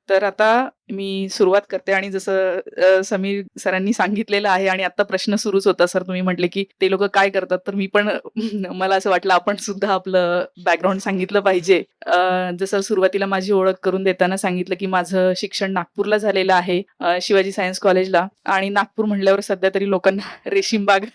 तर आता मी सुरुवात करते आणि जसं समीर सरांनी सांगितलेलं आहे आणि आता प्रश्न सुरूच होता सर तुम्ही म्हटले, की ते लोकं काय करतात? तर मी पण मला असं वाटलं आपण सुद्धा आपलं बॅकग्राऊंड सांगितलं पाहिजे. जसं सुरुवातीला माझी ओळख करून देताना सांगितलं, की माझं शिक्षण नागपूरला झालेलं आहे. शिवाजी सायन्स कॉलेजला आणि नागपूर म्हटल्यावर सध्या तरी लोकांना रेशीमबाग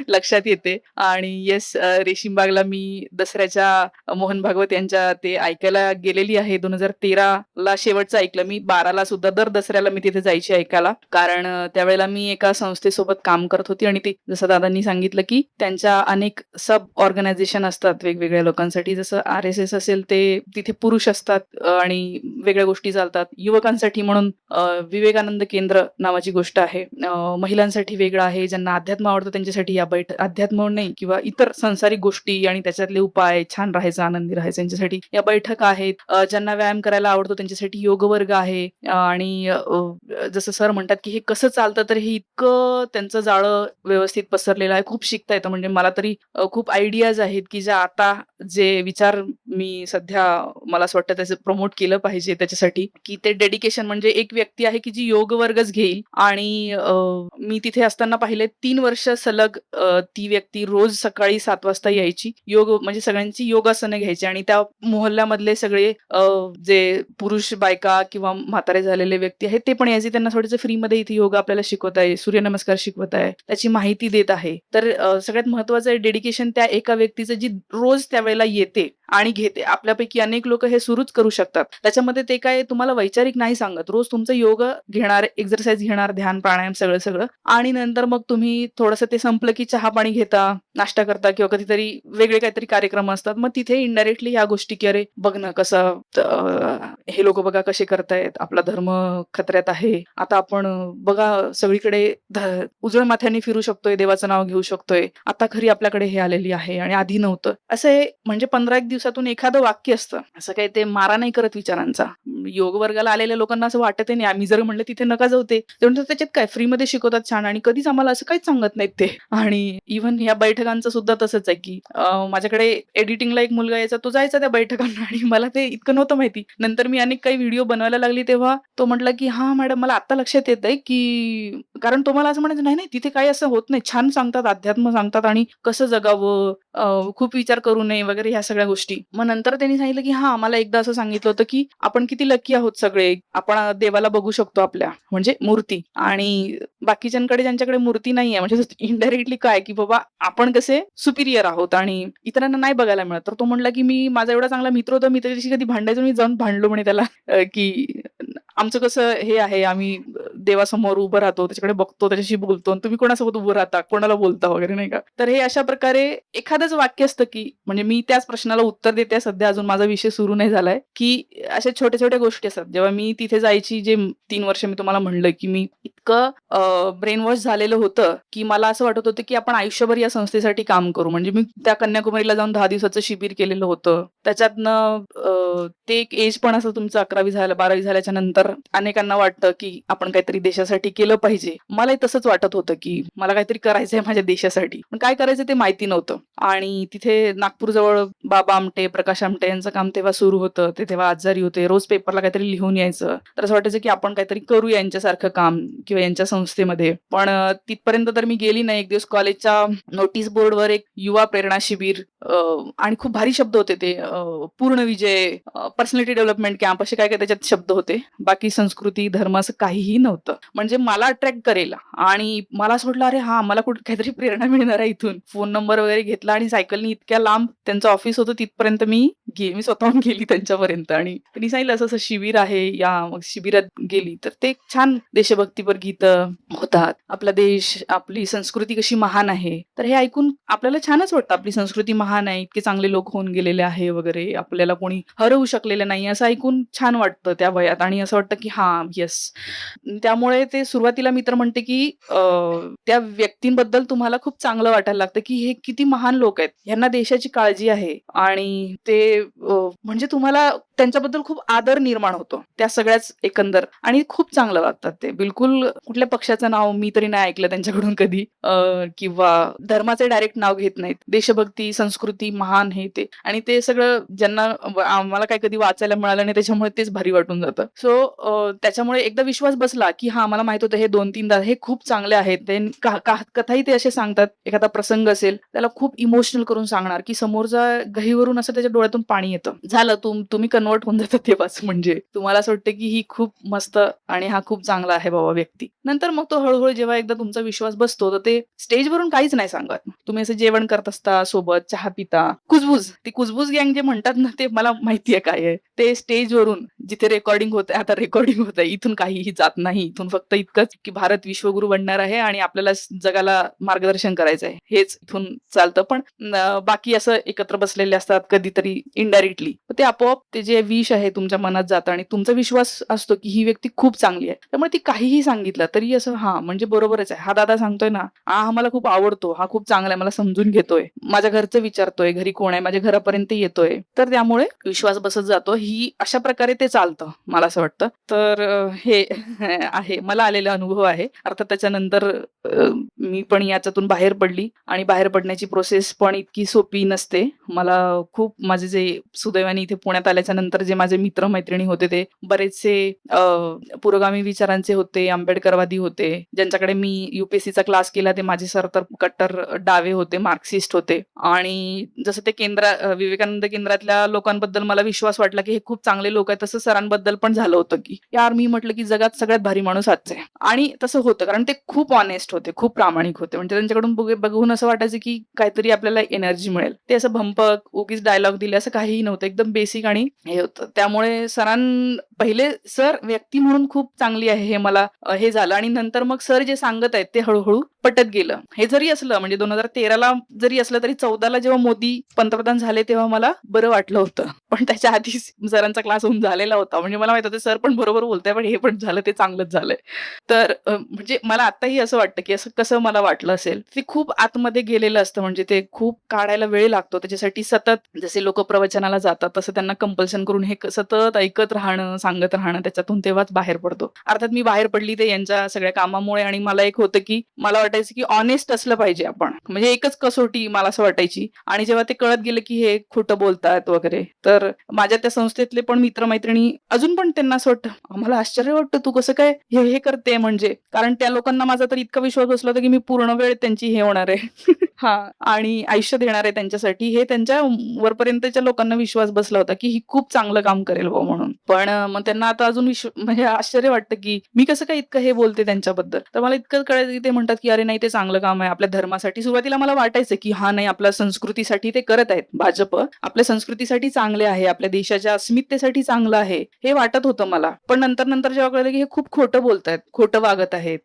लक्षात येते आणि येस रेशीमबागला मी दसऱ्याच्या मोहन भागवत यांच्या ते ऐकायला गेलेली आहे. 2013 ला शेवटचं ऐकलं मी. 12 सुद्धा दर दसऱ्याला मी तिथे जायची ऐकायला. कारण त्यावेळेला मी एका संस्थेसोबत काम करत होती आणि ते जसं दादांनी सांगितलं, की त्यांच्या अनेक सब ऑर्गनायझेशन असतात वेगवेगळ्या लोकांसाठी. जसं आर-एस-एस असेल ते तिथे पुरुष असतात आणि वेगळ्या गोष्टी चालतात. युवकांसाठी म्हणून विवेकानंद केंद्र नावाची गोष्ट आहे. महिलांसाठी वेगळं आहे. ज्यांना अध्यात्म आवडतं त्यांच्यासाठी या अध्यात्म नाही किंवा इतर सांसारिक गोष्टी आणि त्याच्यातले उपाय, छान राहायचं, आनंदी राहायचं यांच्यासाठी या बैठका आहेत. ज्यांना व्यायाम करायला आवडतो त्यांच्यासाठी योग वर्ग आहे आणि जसं सर म्हणतात, की हे कसं चालतं तर हे इतकं त्यांचं जाळं व्यवस्थित पसरलेलं आहे. खूप शिकता येतं म्हणजे मला तरी खूप आयडियाज आहेत, की ज्या आता जे विचार मी सध्या मला असं वाटतं त्याचं प्रमोट केलं पाहिजे त्याच्यासाठी, की ते डेडिकेशन म्हणजे एक व्यक्ती आहे, की जी योग वर्गच घेईल आणि मी तिथे असताना पाहिले 3 वर्ष सलग ती व्यक्ती रोज सकाळी 7 वाजता यायची. योग म्हणजे सगळ्यांची योगासनं घ्यायची आणि त्या मोहल्ल्यामधले सगळे जे पुरुष बायका किंवा म्हातारे झालेले व्यक्ती आहेत ते पण यायचे. त्यांना थोडंसं फ्रीमध्ये इथे योगा आपल्याला शिकवत आहे, सूर्यनमस्कार शिकवत आहे, त्याची माहिती देत आहे. तर सगळ्यात महत्त्वाचं आहे डेडिकेशन त्या एका व्यक्तीचं जी रोज त्यावेळेला येते आणि घेते. आपल्यापैकी अनेक लोकं हे सुरूच करू शकतात. त्याच्यामध्ये ते काय तुम्हाला वैचारिक नाही सांगत. रोज तुमचं योग घेणार, एक्सरसाइज घेणार, ध्यान, प्राणायाम सगळं आणि नंतर मग तुम्ही थोडंसं ते संपलं की चहा-पाणी घेता, नाश्ता करता किंवा कधीतरी वेगळे काहीतरी कार्यक्रम असतात. मग तिथे इनडायरेक्टली ह्या गोष्टी की अरे बघ ना कसं हे लोकं बघा कसे करतायत, आपला धर्म खतऱ्यात आहे. आता आपण बघा सगळीकडे उजळ माथ्याने फिरू शकतोय, देवाचं नाव घेऊ शकतोय. आता खरी आपल्याकडे हे आलेली आहे आणि आधी नव्हतं. असं हे म्हणजे 15 एक दिवसातून एखादं वाक्य असतं. असं काही ते मारा नाही करत विचारांचा. योग वर्गाला आलेल्या लोकांना असं वाटतही नाही. आम्ही जर म्हणलं तिथे नका जाऊ ते म्हणतात त्याच्यात काय फ्रीमध्ये शिकवतात छान आणि कधीच आम्हाला असं काहीच सांगत नाहीत ते. आणि इव्हन ह्या बैठकांचं सुद्धा तसंच आहे, की माझ्याकडे एडिटिंगला एक मुलगा यायचा, तो जायचा त्या बैठकांना आणि मला ते इतकं नव्हतं माहिती. नंतर मी अनेक काही व्हिडिओ बनवायला लागली तेव्हा तो म्हटला, की "हां, मॅडम मला आत्ता लक्षात येतंय, की" कारण तो मला असं म्हणायचा, "नाही, नाही तिथे काही असं होत नाही. छान सांगतात, अध्यात्म सांगतात आणि कसं जगावं, खूप विचार करू नये वगैरे ह्या सगळ्या गोष्टी." मग नंतर त्यांनी सांगितलं, की "हां, मला एकदा असं सांगितलं होतं, की आपण किती लकी आहोत सगळे. आपण देवाला बघू शकतो आपल्या म्हणजे मूर्ती आणि बाकीच्यांकडे ज्यांच्याकडे मूर्ती नाहीये म्हणजे इनडायरेक्टली काय, की बाबा आपण कसे सुपिरियर आहोत आणि इतरांना नाही बघायला मिळत." तर तो म्हटला, की "मी माझा एवढा चांगला मित्र होता, मी त्याच्याशी कधी भांडायचो, मी जाऊन भांडलो म्हणे त्याला की आमचं कसं हे आहे, आम्ही देवासमोर उभं राहतो, त्याच्याकडे बघतो, त्याच्याशी बोलतो आणि तुम्ही कोणासोबत उभं राहता, कोणाला बोलता वगैरे नाही का?" तर हे अशा प्रकारे एखादंच वाक्य असतं, की म्हणजे मी त्याच प्रश्नाला उत्तर देते सध्या अजून माझा विषय सुरू नाही झालाय, की अशा छोट्या-छोट्या गोष्टी असतात. जेव्हा मी तिथे जायची जे 3 वर्ष मी तुम्हाला म्हणलं, की मी इतकं ब्रेन वॉश झालेलं होतं, की मला असं वाटत होतं, की आपण आयुष्यभर या संस्थेसाठी काम करू. म्हणजे मी त्या कन्याकुमारीला जाऊन 10 दिवसाचं शिबिर केलेलं होतं. त्याच्यातनं ते एक एज पण असं तुमचं 11वी झालं, 12वी झाल्याच्या नंतर अनेकांना वाटतं, की आपण काहीतरी देशासाठी केलं पाहिजे. मलाही तसंच वाटत होतं, की मला काहीतरी करायचंय माझ्या देशासाठी. पण काय करायचं ते माहिती नव्हतं. आणि तिथे नागपूरजवळ बाबा आमटे, प्रकाश आमटे यांचं काम तेव्हा सुरू होतं. ते तेव्हा आजारी होते. रोज पेपरला काहीतरी लिहून यायचं. तर असं वाटायचं, की आपण काहीतरी करू यांच्यासारखं काम किंवा यांच्या संस्थेमध्ये. पण तिथपर्यंत तर मी गेली नाही. एक दिवस कॉलेजच्या नोटीस बोर्डवर एक युवा प्रेरणा शिबिर आणि खूप भारी शब्द होते ते पूर्ण विजय, पर्सनॅलिटी डेव्हलपमेंट कॅम्प असे काय-काय त्याच्यात शब्द होते. बाकी संस्कृती, धर्म असं काहीही नव्हतं. म्हणजे मला अट्रॅक्ट करेल आणि मला असं वाटलं, "अरे हां, मला कुठे काहीतरी प्रेरणा मिळणार आहे इथून." फोन नंबर वगैरे घेतला आणि सायकलनी इतक्या लांब त्यांचं ऑफिस होतं तिथपर्यंत मी स्वतःहून गेली त्यांच्यापर्यंत आणि त्यांनी सांगितलं, "असं-असं शिबिर आहे, या." मग शिबिरात गेली. तर ते छान देशभक्तीपर गीतं होतात. आपला देश, आपली संस्कृती कशी महान आहे. तर हे ऐकून आपल्याला छानच वाटतं. आपली संस्कृती महान आहे, इतके चांगले लोक होऊन गेलेले आहे वगैरे. आपल्याला कोणी हरवू शकलेलं नाही असं ऐकून छान वाटतं त्या वयात आणि असं वाटतं, की हां, येस. त्यामुळे ते सुरुवातीला मी तर म्हणते, की त्या व्यक्तींबद्दल तुम्हाला खूप चांगलं वाटायला लागतं, की हे किती महान लोक आहेत. ह्यांना देशाची काळजी आहे आणि ते म्हणजे तुम्हाला त्यांच्याबद्दल खूप आदर निर्माण होतो. त्या सगळ्याच एकंदर आणि खूप चांगलं वागतात ते. बिलकुल कुठल्या पक्षाचं नाव मी तरी नाही ऐकलं त्यांच्याकडून कधी किंवा धर्माचे डायरेक्ट नाव घेत नाहीत. देशभक्ती, संस्कृती, महान हे ते आणि ते सगळं ज्यांना आम्हाला काही कधी वाचायला मिळालं नाही त्याच्यामुळे तेच भारी वाटून जातं. सो त्याच्यामुळे एकदा विश्वास बसला, की हां, मला माहित होतं हे 2-3दा हे खूप चांगले आहेत. ते कथाही ते असे सांगतात. एखादा प्रसंग असेल, त्याला खूप इमोशनल करून सांगणार, की समोरचा गहिवरून असं त्याच्या डोळ्यातून पाणी येतं. झालं तुम्ही कन्व्हर्ट होऊन जाता तेव्हाच म्हणजे. तुम्हाला असं वाटतं, की ही खूप मस्त आणि हा खूप चांगला आहे बाबा व्यक्ती. नंतर मग तो हळू जेव्हा एकदा तुमचा विश्वास बसतो, तर ते स्टेजवरून काहीच नाही सांगत. तुम्ही असं जेवण करत असता, सोबत चहा पिता, कुजबूज. ती कुजबूज गँग जे म्हणतात ना, ते मला माहिती आहे काय आहे. ते स्टेजवरून जिथे रेकॉर्डिंग होतंय, आता रेकॉर्डिंग होतंय, इथून काहीही जात नाही. इथून फक्त इतकंच, की भारत विश्वगुरू बनणार आहे आणि आपल्याला जगाला मार्गदर्शन करायचं आहे. हेच इथून चालतं. पण बाकी असं एकत्र बसलेले असतात कधीतरी इनडायरेक्टली. ते आपोआप ते जे विष आहे तुमच्या मनात जातं आणि तुमचा विश्वास असतो, की ही व्यक्ती खूप चांगली आहे. त्यामुळे ती काहीही सांगितलं तरी असं हां, म्हणजे बरोबरच आहे. हा दादा सांगतोय ना, हा मला खूप आवडतो. हा खूप चांगला आहे. मला समजून घेतोय. माझ्या घरचं विचारतोय, घरी कोण आहे? माझ्या घरापर्यंत येतोय. तर त्यामुळे विश्वास बसत जातो. ही अशा प्रकारे ते चालतं, मला असं वाटतं. तर हे आहे. मला आलेला अनुभव आहे. अर्थात त्याच्यानंतर मी पण याच्यातून बाहेर पडली आणि बाहेर पडण्याची प्रोसेस पण इतकी सोपी नसते. मला खूप माझे जे सुदैवाने इथे पुण्यात आल्याच्या नंतर जे माझे मित्र-मैत्रिणी होते ते बरेचसे पुरोगामी विचारांचे होते, आंबेडकरवादी होते. ज्यांच्याकडे मी UPSCचा क्लास केला ते माझे सर तर कट्टर डावे होते, मार्क्सिस्ट होते आणि जसं ते विवेकानंद केंद्रातल्या लोकांबद्दल मला विश्वास वाटला, की हे खूप चांगले लोक आहेत. तसं सरांबद्दल पण झालं होतं, की यार मी म्हटलं, की जगात सगळ्यात भारी माणूस हाच आहे आणि तसं होतं कारण ते खूप ऑनेस्ट होते, खूप प्रामाणिक होते. म्हणजे त्यांच्याकडून बघून असं वाटायचं, की काहीतरी आपल्याला एनर्जी मिळेल. ते असं भंपक, उगीच डायलॉग दिले असं काहीही नव्हतं. एकदम बेसिक आणि हे होतं. त्यामुळे पहिले सर व्यक्ती म्हणून खूप चांगली आहे हे मला हे झालं आणि नंतर मग सर जे सांगत आहेत ते हळू पटत गेलं. हे जरी असलं म्हणजे 2013ला जरी असलं तरी 14ला जेव्हा मोदी पंतप्रधान झाले तेव्हा मला बरं वाटलं होतं. पण त्याच्या आधीच सरांचा क्लास होऊन झालेला होता. म्हणजे मला माहित होतं सर पण बरोबर बोलताय पण हे पण झालं ते चांगलंच झालंय. तर म्हणजे मला आताही असं वाटतं, की असं कसं मला वाटलं असेल. ते खूप आतमध्ये गेलेलं असतं म्हणजे ते खूप काढायला वेळ लागतो. त्याच्यासाठी सतत जसे लोकं प्रवचनाला जातात तसं त्यांना कंपल्शन करून हे सतत ऐकत राहणं, सांगत राहणं त्याच्यातून तेव्हाच बाहेर पडतो. अर्थात मी बाहेर पडली ते यांच्या सगळ्या कामामुळे आणि मला एक होतं, की मला वाटायचं, की ऑनेस्ट असलं पाहिजे आपण. म्हणजे एकच कसोटी मला असं वाटायची आणि जेव्हा ते कळत गेलं, की हे खोटं बोलतात वगैरे, तर माझ्या त्या संस्थेतले पण मित्र-मैत्रिणी अजून पण त्यांना असं वाटतं, आम्हाला आश्चर्य वाटतं तू कसं काय हे करते म्हणजे. कारण त्या लोकांना माझा तर इतका विश्वास बसला होता, की मी पूर्ण वेळ त्यांची हे होणार आहे. हां आणि आयुष्य देणार आहे त्यांच्यासाठी हे त्यांच्या वरपर्यंतच्या लोकांना विश्वास बसला होता, की ही खूप चांगलं काम करेल बुवा म्हणून. पण मग त्यांना आता अजून म्हणजे आश्चर्य वाटतं, की मी कसं काय इतकं हे बोलते त्यांच्याबद्दल. तर मला इतकं कळायचं, की ते म्हणतात, की "अरे नाही ते चांगलं काम आहे आपल्या धर्मासाठी." सुरुवातीला मला वाटायचं, की हां नाही आपल्या संस्कृतीसाठी ते करत आहेत भाजप. आपल्या संस्कृतीसाठी चांगले आहे, आपल्या देशाच्या अस्मितेसाठी चांगलं आहे, हे वाटत होतं मला. पण नंतर जेव्हा कळलं, की हे खूप खोटं बोलतायत, खोटं वागत आहेत.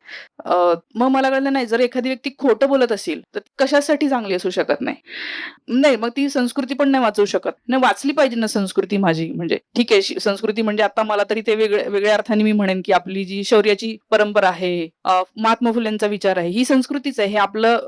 मग मला कळलं नाही जर एखादी व्यक्ती खोटं बोलत असेल, तर कशासाठी चांगली असू शकत नाही. नाही, मग ती संस्कृती पण नाही वाचवू शकत. नाही वाचली पाहिजे ना संस्कृती माझी. म्हणजे ठीक आहे, संस्कृती म्हणजे आता मला तरी ते वेगळ्या अर्थाने मी म्हणेन, की आपली जी शौर्याची परंपरा आहे, महात्मा फुलेंचा विचार आहे, ही संस्कृतीच आहे. हे आपलं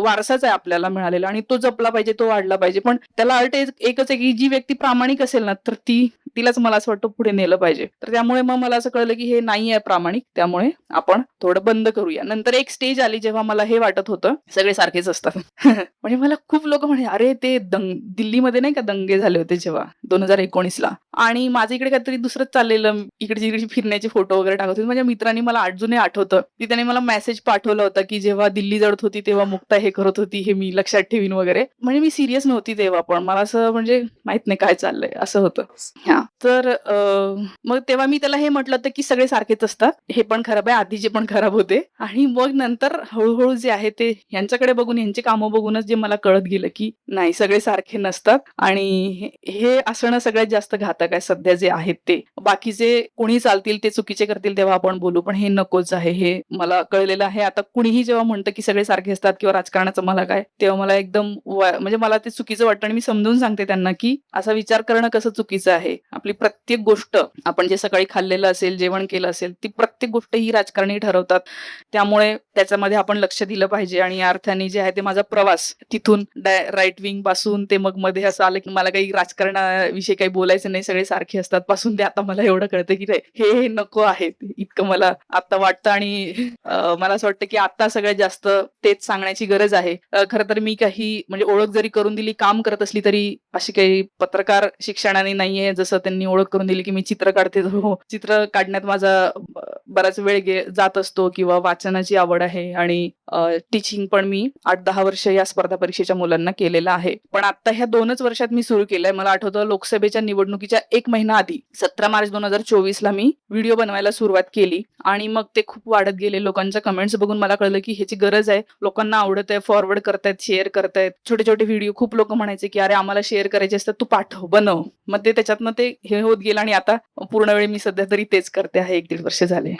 वारसाच आहे आपल्याला मिळालेला आणि तो जपला पाहिजे, तो वाढला पाहिजे. पण त्याला अट एकच आहे, की जी व्यक्ती प्रामाणिक असेल ना, तर तिलाच मला असं वाटतं पुढे नेलं पाहिजे. तर त्यामुळे मग मला असं कळलं, की हे नाही आहे प्रामाणिक. त्यामुळे आपण थोडं बंद करूया. नंतर एक स्टेज आली जेव्हा मला हे वाटत होतं, सगळे सारखेच असतात. म्हणजे मला खूप लोकं म्हणे, "अरे ते दिल्लीमध्ये नाही का दंगे झाले होते जेव्हा 2019ला आणि माझं इकडे काहीतरी दुसरंच चाललेलं. इकडची-तिकडची फिरण्याचे फोटो वगैरे टाकत होते." माझ्या मित्रांनी मला अजूनही आठवतं, की त्याने मला मेसेज पाठवला होता, की जेव्हा दिल्ली जळत होती तेव्हा मुक्ता हे करत होती, हे मी लक्षात ठेवीन वगैरे. म्हणजे मी सीरियस नव्हती तेव्हा पण. मला असं म्हणजे माहीत नाही काय चाललंय असं होतं. हां. तर मग तेव्हा मी त्याला हे म्हटलं होतं, की सगळे सारखेच असतात. हे पण खराब आहे, आधीचे पण खराब होते आणि मग नंतर हळू जे आहे ते ह्यांच्याकडे बघून, ह्यांची कामं बघूनच जे मला कळत गेलं, की नाही सगळे सारखे नसतात आणि हे असणं सगळ्यात जास्त घातक आहे सध्या जे आहेत ते. बाकीचे कोणी चालतील ते चुकीचे करतील तेव्हा आपण बोलू, पण हे नकोच आहे हे मला कळलेलं आहे. आता कुणीही जेव्हा म्हणतं, की सगळे सारखे असतात किंवा राजकारणाचं मला काय, तेव्हा मला एकदम म्हणजे मला ते चुकीचं वाटतं आणि मी समजून सांगते त्यांना, की असा विचार करणं कसं चुकीचं आहे. आपली प्रत्येक गोष्ट, आपण जे सकाळी खाल्लेलं असेल, जेवण केलं असेल, ती प्रत्येक गोष्ट ही राजकारणी ठरवतात. त्यामुळे त्याच्यामध्ये आपण लक्ष दिलं पाहिजे आणि या अर्थाने जे आहे ते माझा प्रवास तिथून राईट विंग पासून ते मग मध्ये असं आलं की मला काही राजकारणाविषयी काही बोलायचं नाही, सगळे सारखे असतात पासून ते आता मला एवढं कळतं की हे नको आहे इतकं मला आता वाटतं. आणि मला असं वाटतं की आता सगळ्यात जास्त तेच सांगण्याची गरज आहे. खरं तर मी काही म्हणजे ओळख जरी करून दिली, काम करत असली तरी अशी काही पत्रकार शिक्षणाने नाहीये. जसं त्यांनी ओळख करून दिली की मी चित्र काढते, हो, चित्र काढण्यात माझा बराच वेळ जात असतो किंवा वाचनाची आवड आहे आणि टीचिंग पण मी 8-10 वर्ष या स्पर्धा परीक्षेच्या मुलांना केलेलं आहे. पण आता ह्या 2च वर्षात मी सुरू केलंय. मला आठवतं लोकसभेच्या निवडणुकीच्या 1 महिना आधी 17 मार्च 2024 ला मी व्हिडिओ बनवायला सुरुवात केली आणि मग ते खूप वाढत गेले. लोकांच्या कमेंट्स बघून मला कळलं की ह्याची गरज आहे, लोकांना आवडत आहे, फॉरवर्ड करतायत, शेअर करतायत. छोटे छोटे व्हिडिओ खूप लोक म्हणायचे की अरे आम्हाला शेअर करायचे असतात, तू पाठव, बनव. मग ते त्याच्यातनं ते हे होत गेलं आणि आता पूर्ण वेळ मी सध्या तरी तेच करते आहे. 1-1.5 वर्ष झाले.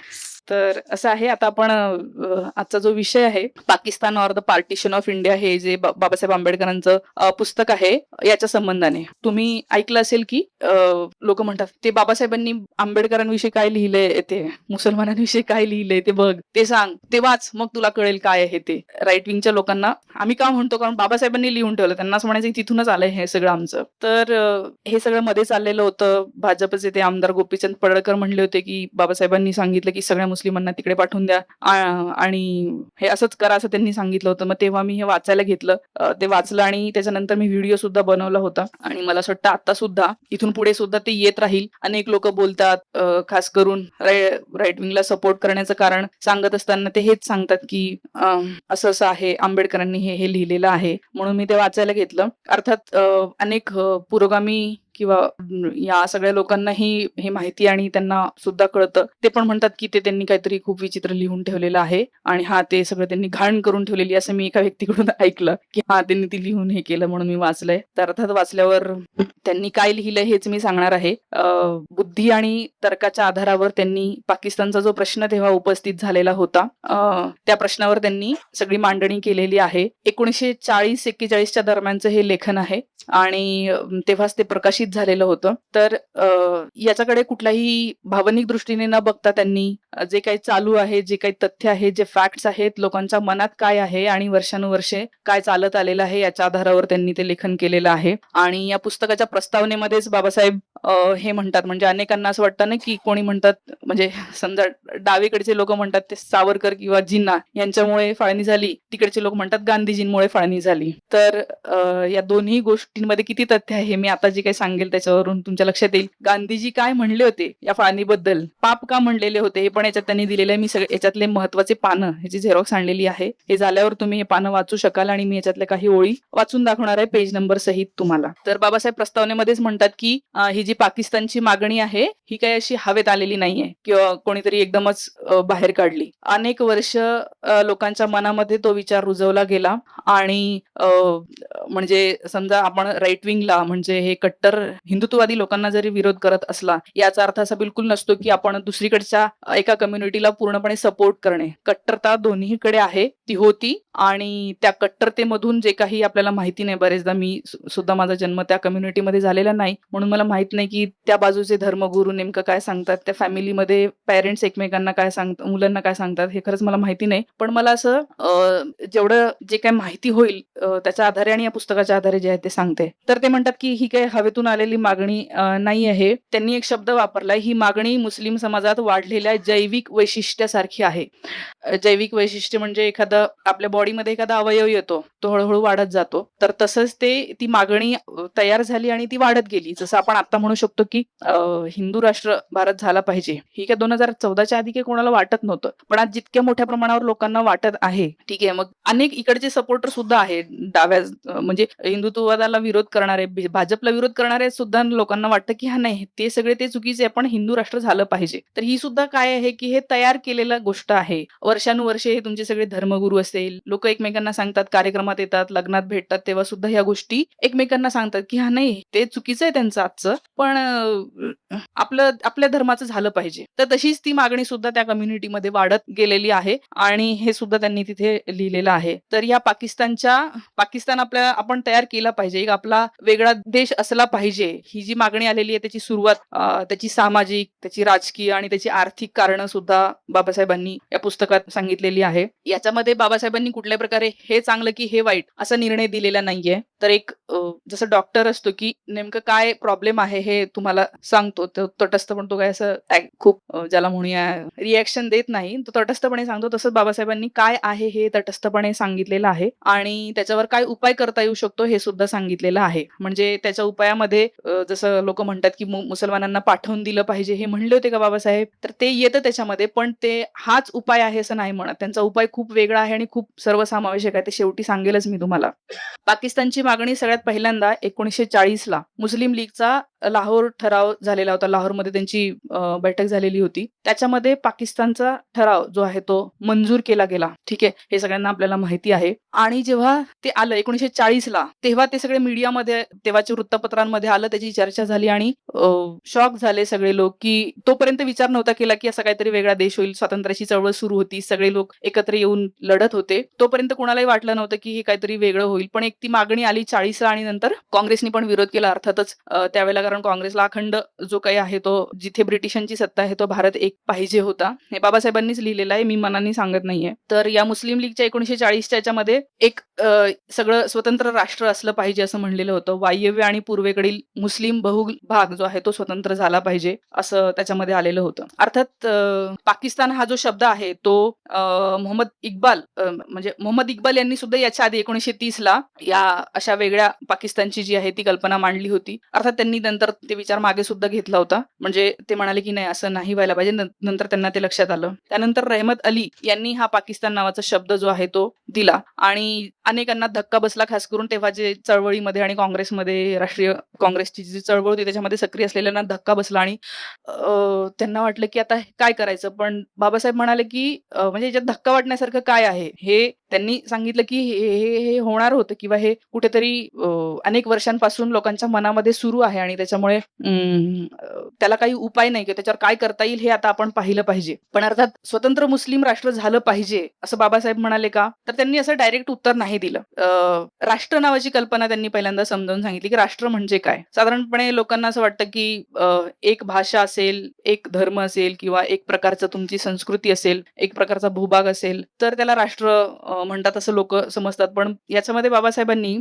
तर असं आहे. आता आपण आजचा जो विषय आहे, Pakistan or the partition of India, हे जे बाबासाहेब आंबेडकरांचं पुस्तक आहे याच्या संबंधाने. तुम्ही ऐकलं असेल की लोक म्हणतात ते बाबासाहेबांनी आंबेडकरांविषयी काय लिहिलंय, ते मुसलमानांविषयी काय लिहिलंय ते बघ, ते सांग, ते वाच, मग तुला कळेल काय आहे ते. राईट विंगच्या लोकांना आम्ही का म्हणतो, कारण बाबासाहेबांनी लिहून ठेवलं, त्यांना असं म्हणायचं तिथूनच आलंय हे सगळं आमचं. तर हे सगळं मध्ये चाललेलं होतं. भाजपचे ते आमदार गोपीचंद पडळकर म्हणले होते की बाबासाहेबांनी सांगितलं की सगळ्या मुस्लिमांना तिकडे पाठवून द्या आणि हे असंच करा असं त्यांनी सांगितलं होतं. मग तेव्हा मी हे वाचायला घेतलं, ते वाचलं आणि त्याच्यानंतर मी व्हिडिओ सुद्धा बनवला होता. आणि मला असं वाटतं आता सुद्धा इथून पुढे सुद्धा ते येत राहील. अनेक लोक बोलतात, खास करून राईट विंगला सपोर्ट करण्याचं कारण सांगत असताना ते हेच सांगतात की असं असं आहे, आंबेडकरांनी हे लिहिलेलं आहे, म्हणून मी ते वाचायला घेतलं. अर्थात अनेक पुरोगामी किंवा या सगळ्या लोकांनाही हे माहिती आणि त्यांना सुद्धा कळतं. ते पण म्हणतात की ते त्यांनी काहीतरी खूप विचित्र लिहून ठेवलेलं आहे आणि ते सगळं त्यांनी घाण करून ठेवलेली, असं मी एका व्यक्तीकडून ऐकलं की त्यांनी ती लिहून हे केलं, म्हणून मी वाचलंय. तर अर्थात वाचल्यावर त्यांनी काय लिहिलंय हेच मी सांगणार आहे. बुद्धी आणि तर्काच्या आधारावर त्यांनी पाकिस्तानचा जो प्रश्न तेव्हा उपस्थित झालेला होता, त्या प्रश्नावर त्यांनी सगळी मांडणी केलेली आहे. 1940-41च्या दरम्यानचं हे लेखन आहे आणि तेव्हाच ते प्रकाशित झालेलं होतं. तर याच्याकडे कुठल्याही भावनिक दृष्टीने न बघता त्यांनी जे काही चालू आहे, जे काही तथ्य आहे, जे फॅक्ट्स आहेत, लोकांच्या मनात काय आहे आणि वर्षानुवर्षे काय चालत आलेलं आहे, याच्या आधारावर त्यांनी ते लेखन केलेलं आहे. आणि या पुस्तकाच्या प्रस्तावनेमध्येच बाबासाहेब हे म्हणतात, म्हणजे अनेकांना असं वाटतं ना की कोणी म्हणतात, म्हणजे समजा डावीकडचे लोक म्हणतात ते सावरकर किंवा जिन्ना यांच्यामुळे फाळणी झाली, तिकडचे लोक म्हणतात गांधीजींमुळे फाळणी झाली. तर या दोन्ही गोष्टींमध्ये किती तथ्य आहे हे मी आता जे काही सांगेल त्याच्यावरून तुमच्या लक्षात येईल. गांधीजी काय म्हणले होते या फाळणीबद्दल, पाप का म्हणलेले होते, हे पण याच्यात त्यांनी दिलेलं आहे. मी सगळे याच्यातले महत्वाचे पानं ह्याची झेरॉक्स आणलेली आहे. हे झाल्यावर तुम्ही हे पानं वाचू शकाल आणि मी याच्यातल्या काही ओळी वाचून दाखवणार आहे पेज नंबर सहित तुम्हाला. तर बाबासाहेब प्रस्तावनेमध्येच म्हणतात की ही जी पाकिस्तानची मागणी आहे ही काही अशी हवेत आलेली नाहीये किंवा कोणीतरी एकदमच बाहेर काढली. अनेक वर्ष लोकांच्या मनामध्ये तो विचार रुजवला गेला आणि म्हणजे समजा आपण राईट विंगला, म्हणजे हे कट्टर हिंदुत्ववादी लोकांना जरी विरोध करत असला, याचा अर्थ असा बिलकुल नसतो की आपण दुसरीकडच्या एका कम्युनिटीला पूर्णपणे सपोर्ट करणे. कट्टरता दोन्हीकडे आहे, ती होती आणि त्या कट्टरतेमधून जे काही आपल्याला माहिती नाही, बरेचदा मी सुद्धा माझा जन्म त्या कम्युनिटीमध्ये झालेला नाही, म्हणून मला माहित नाही की त्या बाजूचे धर्मगुरू नेमकं काय सांगतात, त्या फॅमिलीमध्ये पेरेंट्स एकमेकांना काय सांगतात, मुलांना काय सांगतात, हे खरंच मला माहिती नाही. पण मला असं जेवढं जे काही माहिती होईल त्याच्या आधारे आणि या पुस्तकाच्या आधारे जे आहे ते सांगते. तर ते म्हणतात की ही काही हवेतून आलेली मागणी नाही आहे. त्यांनी एक शब्द वापरलाय, ही मागणी मुस्लिम समाजात वाढलेल्या जैविक वैशिष्ट्यासारखी आहे. जैविक वैशिष्ट्य म्हणजे एखादा आपल्या बॉडीमध्ये एखादा अवयव येतो, तो हळूहळू वाढत जातो, तर तसंच ती मागणी तयार झाली आणि ती वाढत गेली. जसं आपण आता म्हणू शकतो की हिंदू राष्ट्र भारत झाला पाहिजे, ही काय 2014च्या आधी काही कोणाला वाटत नव्हतं, पण आज जितक्या मोठ्या प्रमाणावर लोकांना वाटत आहे. ठीक आहे, मग अनेक इकडचे सपोर्टर सुद्धा आहेत डाव्या, म्हणजे हिंदुत्ववादाला विरोध करणारे, भाजपला विरोध करणारे सुद्धा लोकांना वाटतं की हा नाही, ते सगळे ते चुकीचे, आपण हिंदू राष्ट्र झालं पाहिजे. तर ही सुद्धा काय आहे की हे तयार केलेलं गोष्ट आहे. वर्षानुवर्षे हे तुमचे सगळे धर्मगुरू असेल, लोक एकमेकांना सांगतात, कार्यक्रमात येतात, लग्नात भेटतात, तेव्हा सुद्धा ह्या गोष्टी एकमेकांना सांगतात की हा नाही, ते चुकीचं आहे त्यांचं आजचं, पण आपल्या धर्माचं झालं पाहिजे. तर तशीच ती मागणी सुद्धा त्या कम्युनिटीमध्ये वाढत गेलेली आहे आणि हे सुद्धा त्यांनी तिथे लिहिलेलं आहे. तर या पाकिस्तान आपण तयार केला पाहिजे, एक आपला वेगळा देश असला पाहिजे. पाहिजे ही जी मागणी आलेली आहे त्याची सुरुवात त्याची सामाजिक, त्याची राजकीय आणि त्याची आर्थिक कारणं सुद्धा बाबासाहेबांनी या पुस्तकात सांगितलेली आहे. याच्यामध्ये बाबासाहेबांनी कुठल्या प्रकारे हे चांगलं की हे वाईट असा निर्णय दिलेला नाहीये. तर एक जसं डॉक्टर असतो की नेमकं काय प्रॉब्लेम आहे हे तुम्हाला सांगतो. तो तटस्थ पण तो काय असं खूप ज्याला म्हणूया रिएक्शन देत नाही. तो तटस्थपणे सांगतो. तसंच बाबासाहेबांनी काय आहे हे तटस्थपणे सांगितलेलं आहे आणि त्याच्यावर काय उपाय करता येऊ शकतो हे सुद्धा सांगितलेलं आहे. म्हणजे त्याच्या उपायामध्ये जसं लोक म्हणतात की मुसलमानांना पाठवून दिलं पाहिजे हे म्हणले होते का बाबासाहेब? तर ते येतं त्याच्यामध्ये, पण ते हाच उपाय आहे असं नाही म्हणत. त्यांचा उपाय खूप वेगळा आहे आणि खूप सर्वसमावेशक आहे. ते शेवटी सांगेलच मी तुम्हाला. पाकिस्तानची मागणी सगळ्यात पहिल्यांदा 1940 ला मुस्लिम लीगचा लाहोर ठराव झालेला होता. लाहोरमध्ये त्यांची बैठक झालेली होती. त्याच्यामध्ये पाकिस्तानचा ठराव जो आहे तो मंजूर केला गेला. ठीक आहे, हे सगळ्यांना आपल्याला माहिती आहे. आणि जेव्हा ते आलं 1940 ला, तेव्हा ते सगळे मीडियामध्ये, तेव्हाच्या वृत्तपत्रांमध्ये आलं, त्याची चर्चा झाली आणि शॉक झाले सगळे लोक, की तोपर्यंत विचार नव्हता केला की असा काहीतरी वेगळा देश होईल. स्वातंत्र्याची चळवळ सुरू होती, सगळे लोक एकत्र येऊन लढत होते. तोपर्यंत कोणालाही वाटलं नव्हतं की हे काहीतरी वेगळं होईल. पण एक ती मागणी आली 40 ला आणि नंतर काँग्रेसनी पण विरोध केला अर्थातच त्यावेळेला, कारण काँग्रेसला अखंड जो काही आहे तो, जिथे ब्रिटिशांची सत्ता आहे तो भारत एक पाहिजे होता. हे बाबासाहेबांनीच लिहिलेलं आहे, मी मनाने सांगत नाहीये. तर या मुस्लिम लीगच्या 1940च्या याच्यामध्ये एक सगळं स्वतंत्र राष्ट्र असलं पाहिजे असं म्हणलेलं होतं. वायव्य आणि पूर्वेकडील मुस्लिम बहुल भाग जो आहे तो स्वतंत्र झाला पाहिजे असं त्याच्यामध्ये आलेलं होतं. अर्थात पाकिस्तान हा जो शब्द आहे तो मोहम्मद इक्बाल यांनी सुद्धा याच्या आधी 1930 ला या अशा वेगळ्या पाकिस्तानची जी आहे ती कल्पना मांडली होती. अर्थात त्यांनी नंतर ते विचार मागे सुद्धा घेतला होता. म्हणजे ते म्हणाले की नाही, असं नाही व्हायला पाहिजे. नंतर त्यांना ते लक्षात आलं. त्यानंतर रहमत अली यांनी हा पाकिस्तान नावाचा शब्द जो आहे तो दिला आणि अनेकांना धक्का बसला, खास करून तेव्हा जे चळवळीमध्ये आणि काँग्रेसमध्ये, राष्ट्रीय काँग्रेसची जी चळवळ होती त्याच्यामध्ये सक्रिय असलेल्यांना धक्का बसला आणि त्यांना वाटलं की आता काय करायचं. पण बाबासाहेब म्हणाले की म्हणजे याच्यात धक्का वाटण्यासारखं काय आहे. हे त्यांनी सांगितलं की हे होणार होतं किंवा हे कुठेतरी अनेक वर्षांपासून लोकांच्या मनामध्ये सुरू आहे आणि त्याच्यामुळे त्याला काही उपाय नाही किंवा त्याच्यावर काय करता येईल हे आता आपण पाहिलं पाहिजे. पण अर्थात स्वतंत्र मुस्लिम राष्ट्र झालं पाहिजे असं बाबासाहेब म्हणाले का? तर त्यांनी असं डायरेक्ट उत्तर नाही दिलं. राष्ट्र नावाची कल्पना त्यांनी पहिल्यांदा समजावून सांगितली की राष्ट्र म्हणजे काय. साधारणपणे लोकांना असं वाटतं की एक भाषा असेल, एक धर्म असेल किंवा एक प्रकारचं तुमची संस्कृती असेल, एक प्रकारचा भूभाग असेल, तर त्याला राष्ट्र म्हणतात असं लोक समजतात. पण याच्यामध्ये बाबासाहेबांनी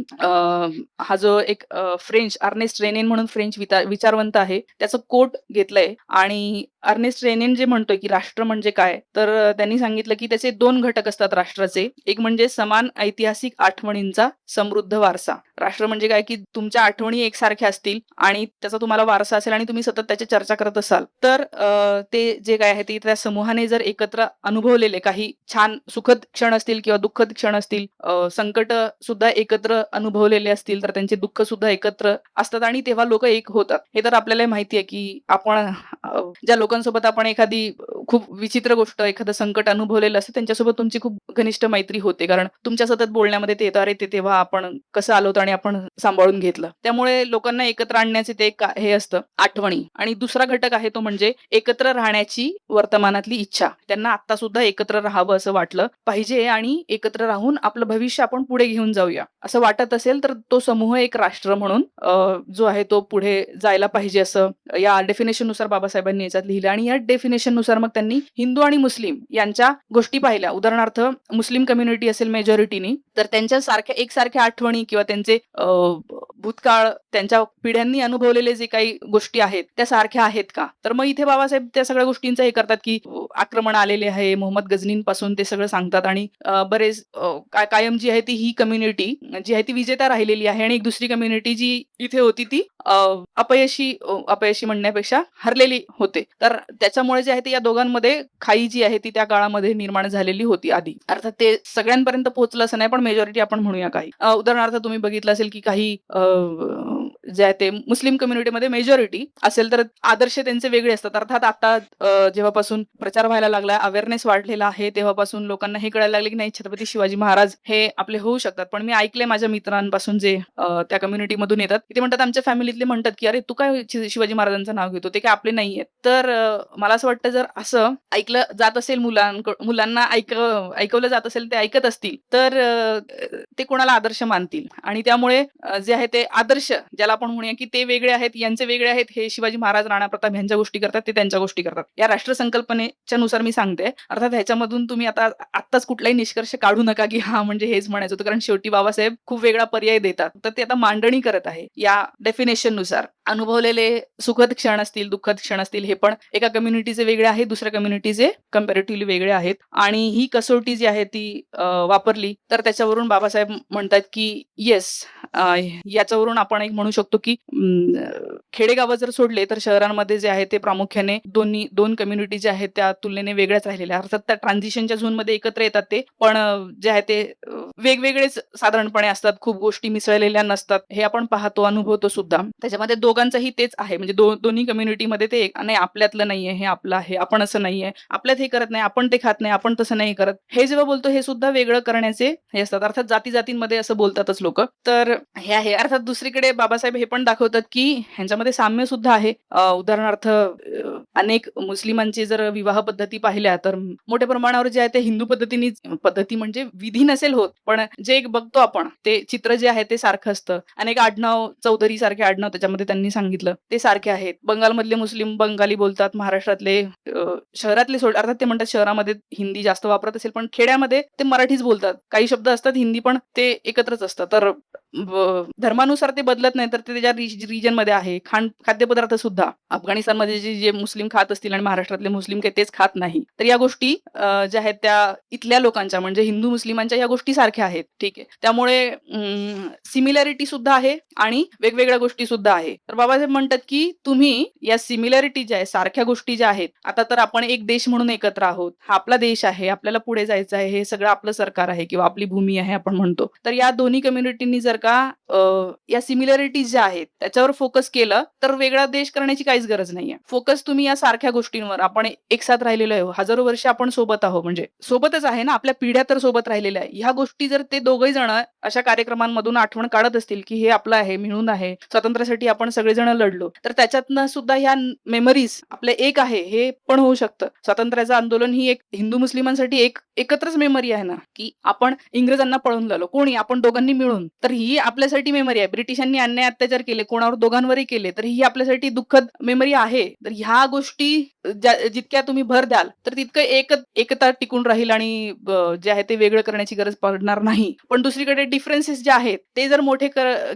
हा जो एक फ्रेंच अर्नेस्ट रेनेन म्हणून फ्रेंच विचारवंत आहे त्याचं कोट घेतलंय आणि अर्नेस्ट रेनेन जे म्हणतोय की राष्ट्र म्हणजे काय, तर त्यांनी सांगितलं की त्याचे 2 घटक असतात राष्ट्राचे. एक म्हणजे समान ऐतिहासिक आठवणींचा समृद्ध वारसा. राष्ट्र म्हणजे काय की तुमच्या आठवणी एकसारख्या असतील आणि त्याचा तुम्हाला वारसा असेल आणि तुम्ही सतत त्याची चर्चा करत असाल, तर ते जे काय आहे ते त्या समूहाने जर एकत्र अनुभवलेले काही छान सुखद क्षण असतील किंवा दुःखद क्षण असतील, संकट सुद्धा एकत्र अनुभवलेले असतील, तर त्यांचे दुःख सुद्धा एकत्र असतात आणि तेव्हा लोक एक होतात. हे तर आपल्याला माहिती आहे की आपण ज्या लोकांसोबत आपण एखादी खूप विचित्र गोष्ट, एखादं संकट अनुभवलेलं असतं त्यांच्यासोबत तुमची खूप घनिष्ठ मैत्री होते, कारण तुमच्या सतत बोलण्यामध्ये ते येतं, अरे ते तेव्हा आपण कसं आलो होतो आणि आपण सांभाळून घेतलं. त्यामुळे लोकांना एकत्र आणण्याचे ते एक हे असतं, आठवणी. आणि दुसरा घटक आहे तो म्हणजे एकत्र राहण्याची वर्तमानातली इच्छा. त्यांना आता सुद्धा एकत्र राहावं असं वाटलं पाहिजे आणि एकत्र राहून आपलं भविष्य आपण पुढे घेऊन जाऊया असं वाटत असेल, तर तो समूह एक राष्ट्र म्हणून जो आहे तो पुढे जायला पाहिजे असं या डेफिनेशन नुसार बाबासाहेबांनी याच्यात लिहिलं. आणि या डेफिनेशन नुसार मग त्यांनी हिंदू आणि मुस्लिम यांच्या गोष्टी पाहिल्या. उदाहरणार्थ मुस्लिम कम्युनिटी असेल मेजॉरिटीनी, तर त्यांच्या सारख्या एकसारख्या आठवणी किंवा त्यांचे भूतकाळ, त्यांच्या पिढ्यांनी अनुभवलेले जे काही गोष्टी आहेत त्या सारख्या आहेत का. तर मग इथे बाबासाहेब त्या सगळ्या गोष्टींचं हे करतात की आक्रमण आलेले आहे मोहम्मद गझनींपासून, ते सगळं सांगतात आणि बरेच कायम जी आहे ती ही कम्युनिटी जी आहे ती विजेता राहिलेली आहे आणि एक दुसरी कम्युनिटी जी इथे होती ती अपयशी म्हणण्यापेक्षा हरलेली होते. तर त्याच्यामुळे जे आहे ते या दोघांमध्ये खाई जी आहे ती त्या काळामध्ये निर्माण झालेली होती आधी. अर्थात ते सगळ्यांपर्यंत पोहोचलं असं नाही, पण मेजॉरिटी आपण म्हणूया काही. उदाहरणार्थ तुम्ही बघितलं असेल की काही जे आहे ते मुस्लिम कम्युनिटीमध्ये मेजॉरिटी असेल तर आदर्श त्यांचे वेगळे असतात. अर्थात आता जेव्हापासून प्रचार व्हायला लागला, अवेअरनेस वाढलेला आहे, तेव्हापासून लोकांना हे कळायला लागले की नाही, छत्रपती शिवाजी महाराज हे आपले होऊ शकतात. पण मी ऐकले माझ्या मित्रांपासून जे त्या कम्युनिटीमधून येतात, ते म्हणतात आमच्या फॅमिलीतले म्हणतात की अरे तू काय शिवाजी महाराजांचं नाव घेतो, ते काय आपले नाहीये. तर मला असं वाटतं जर असं ऐकलं जात असेल, मुलांना ऐकवलं जात असेल, ते ऐकत असतील, तर ते कोणाला आदर्श मानतील आणि त्यामुळे जे आहे ते आदर्श ज्याला आपण म्हणूया की ते वेगळे आहेत, यांचे वेगळे आहेत, हे शिवाजी महाराज, राणा प्रताप ह्यांच्या गोष्टी करतात, ते त्यांच्या गोष्टी करतात. या राष्ट्रसंकल्पनेच्या नुसार मी सांगते. अर्थात ह्याच्यामधून तुम्ही आत्ताच कुठलाही निष्कर्ष काढू नका की हा म्हणजे हेच म्हणायचं होतं, कारण शेवटी बाबासाहेब खूप वेगळा पर्याय देतात. तर ते आता मांडणी करत आहे या डेफिनेशन नुसार. अनुभवलेले सुखद क्षण असतील, दुःखद क्षण असतील, हे पण एका कम्युनिटीचे वेगळे आहेत, दुसऱ्या कम्युनिटीचे कम्पॅरेटिव्हली वेगळे आहेत. आणि ही कसोटी जी आहे ती वापरली तर त्याच्यावरून बाबासाहेब म्हणतात की येस, याच्यावरून आपण एक म्हणू शकतो की खेडेगावं जर सोडले तर शहरांमध्ये जे आहे ते प्रामुख्याने दोन कम्युनिटी जे आहेत त्या तुलनेने वेगळ्याच राहिलेल्या. अर्थात त्या ट्रान्झिशनच्या झोनमध्ये एकत्र येतात ते, पण जे आहे ते वेगवेगळेच साधारणपणे असतात, खूप गोष्टी मिसळलेल्या नसतात. हे आपण पाहतो, अनुभवतो सुद्धा. त्याच्यामध्ये दोघांचंही तेच आहे, म्हणजे दोन्ही कम्युनिटीमध्ये ते नाही, आपल्यातलं नाहीये, हे आपलं आहे, आपण असं नाहीये, आपल्यात हे करत नाही, आपण ते खात नाही, आपण तसं नाही करत, हे जेव्हा बोलतो हे सुद्धा वेगळं करण्याचे हे असतात. अर्थात जातींमध्ये असं बोलतातच लोक. तर हे आहे. अर्थात दुसरीकडे बाबासाहेब हे पण दाखवतात की ह्यांच्यामध्ये साम्य सुद्धा आहे. उदाहरणार्थ अनेक मुस्लिमांची जर विवाह पद्धती पाहिल्या तर मोठ्या प्रमाणावर जे आहे ते हिंदू पद्धती म्हणजे विधी नसेल होत, पण जे एक बघतो आपण ते चित्र जे आहे ते सारखं असतं. अनेक आडनाव, चौधरी सारखे आडनाव त्याच्यामध्ये त्यांनी सांगितलं ते सारखे आहेत. बंगालमधले मुस्लिम बंगाली बोलतात, महाराष्ट्रातले शहरातले अर्थात ते म्हणतात शहरामध्ये हिंदी जास्त वापरत असेल, पण खेड्यामध्ये ते मराठीच बोलतात. काही शब्द असतात हिंदी, पण ते एकत्रच असतात. तर धर्मानुसार ते बदलत नाही, तर ते त्याच्या रिजन मध्ये आहे. खाद्यपदार्थ सुद्धा अफगाणिस्तानमध्ये जे मुस्लिम खात असतील आणि महाराष्ट्रातले मुस्लिम काही तेच खात नाही, तर या गोष्टी ज्या आहेत त्या इथल्या लोकांच्या म्हणजे हिंदू मुस्लिमांच्या या गोष्टी सारख्या आहेत. ठीक आहे, त्यामुळे सिमिलॅरिटी सुद्धा आहे आणि वेगवेगळ्या गोष्टी सुद्धा आहे. तर बाबासाहेब म्हणतात की तुम्ही या सिमिलॅरिटी ज्या आहे, सारख्या गोष्टी ज्या आहेत, आता तर आपण एक देश म्हणून एकत्र आहोत, हा आपला देश आहे, आपल्याला पुढे जायचं आहे, हे सगळं आपलं सरकार आहे किंवा आपली भूमी आहे आपण म्हणतो. तर या दोन्ही कम्युनिटींनी जर का या सिमिलॅरिटीज ज्या आहेत त्याच्यावर फोकस केलं तर वेगळा देश करण्याची काहीच गरज नाहीये. फोकस तुम्ही या सारख्या गोष्टींवर, आपण एक साथ राहिलेलो आहे, हजारो वर्ष आपण सोबत आहोत, म्हणजे सोबतच आहे ना, आपल्या पिढ्या तर सोबत राहिलेल्या आहे. ह्या गोष्टी जर ते दोघे जण अशा कार्यक्रमांमधून आठवण काढत असतील की हे आपलं आहे, मिळून आहे, स्वातंत्र्यासाठी आपण सगळेजण लढलो, तर त्याच्यातनं सुद्धा ह्या मेमरीज आपले एक आहे हे पण होऊ शकतं. स्वातंत्र्याचं आंदोलन ही एक हिंदू मुस्लिमांसाठी एकत्रच मेमरी आहे ना, की आपण इंग्रजांना पळून लावलो, कोणी, आपण दोघांनी मिळून. तर ही आपल्यासाठी मेमरी आहे. ब्रिटिशांनी अन्याय अत्याचार केले, कोणावर, दोघांवरही केले, तर ही आपल्यासाठी दुःखद मेमरी आहे. तर ह्या गोष्टी जितक्या तुम्ही भर द्याल तर तितकं एकता टिकून राहील आणि जे आहे ते वेगळं करण्याची गरज पडणार नाही. पण दुसरीकडे डिफरन्सेस जे आहेत ते जर मोठे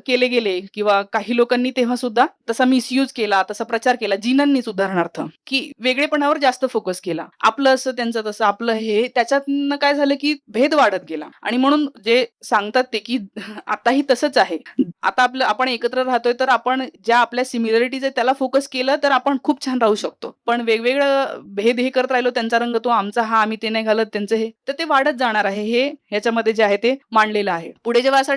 केले गेले किंवा काही लोकांनी तेव्हा सुद्धा तसा मिसयूज केला, तसा प्रचार केला, जीनांनीच उदाहरणार्थ, की वेगळेपणावर जास्त फोकस केला, आपलं असं त्यांचं तसं, आपलं हे, त्याच्यातनं काय झालं की भेद वाढत गेला. आणि म्हणून जे सांगतात ते की आताही तसंच आहे. आता आपण एकत्र राहतोय तर आपण ज्या आपल्या सिमिलरिटीज आहे त्याला फोकस केलं तर आपण खूप छान राहू शकतो. पण वेगवेगळं भेद हे करत राहिलो, त्यांचा रंग तो आमचा हा, आम्ही ते नाही घालत, त्यांचं हे, तर ते वाढत जाणार आहे. हे ह्याच्यामध्ये जे आहे ते मांडलेलं आहे. पुढे जेव्हा असा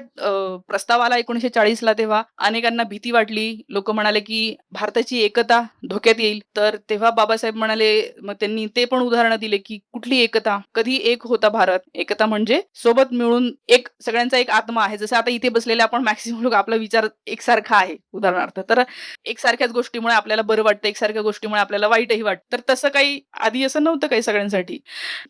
प्रस्ताव आला 1940 ला, तेव्हा अनेकांना भीती वाटली. लोक म्हणाले की भारताची एकता धोक्यात येईल. तर तेव्हा बाबासाहेब म्हणाले, मग त्यांनी ते पण उदाहरणं दिले की कुठली एकता, कधी एक होता भारत, एकता म्हणजे सोबत मिळून एक, सगळ्यांचा एक आत्मा आहे. जसं आता इथे बसलेले आपण मॅक्सिमम लोक, आपला विचार एकसारखा आहे उदाहरणार्थ, तर एकसारख्याच गोष्टीमुळे आपल्याला बरं वाटतं, एकसारख्या गोष्टीमुळे आपल्याला वाईटही वाटतं. तर तसं काही आधी असं नव्हतं काही सगळ्यांसाठी.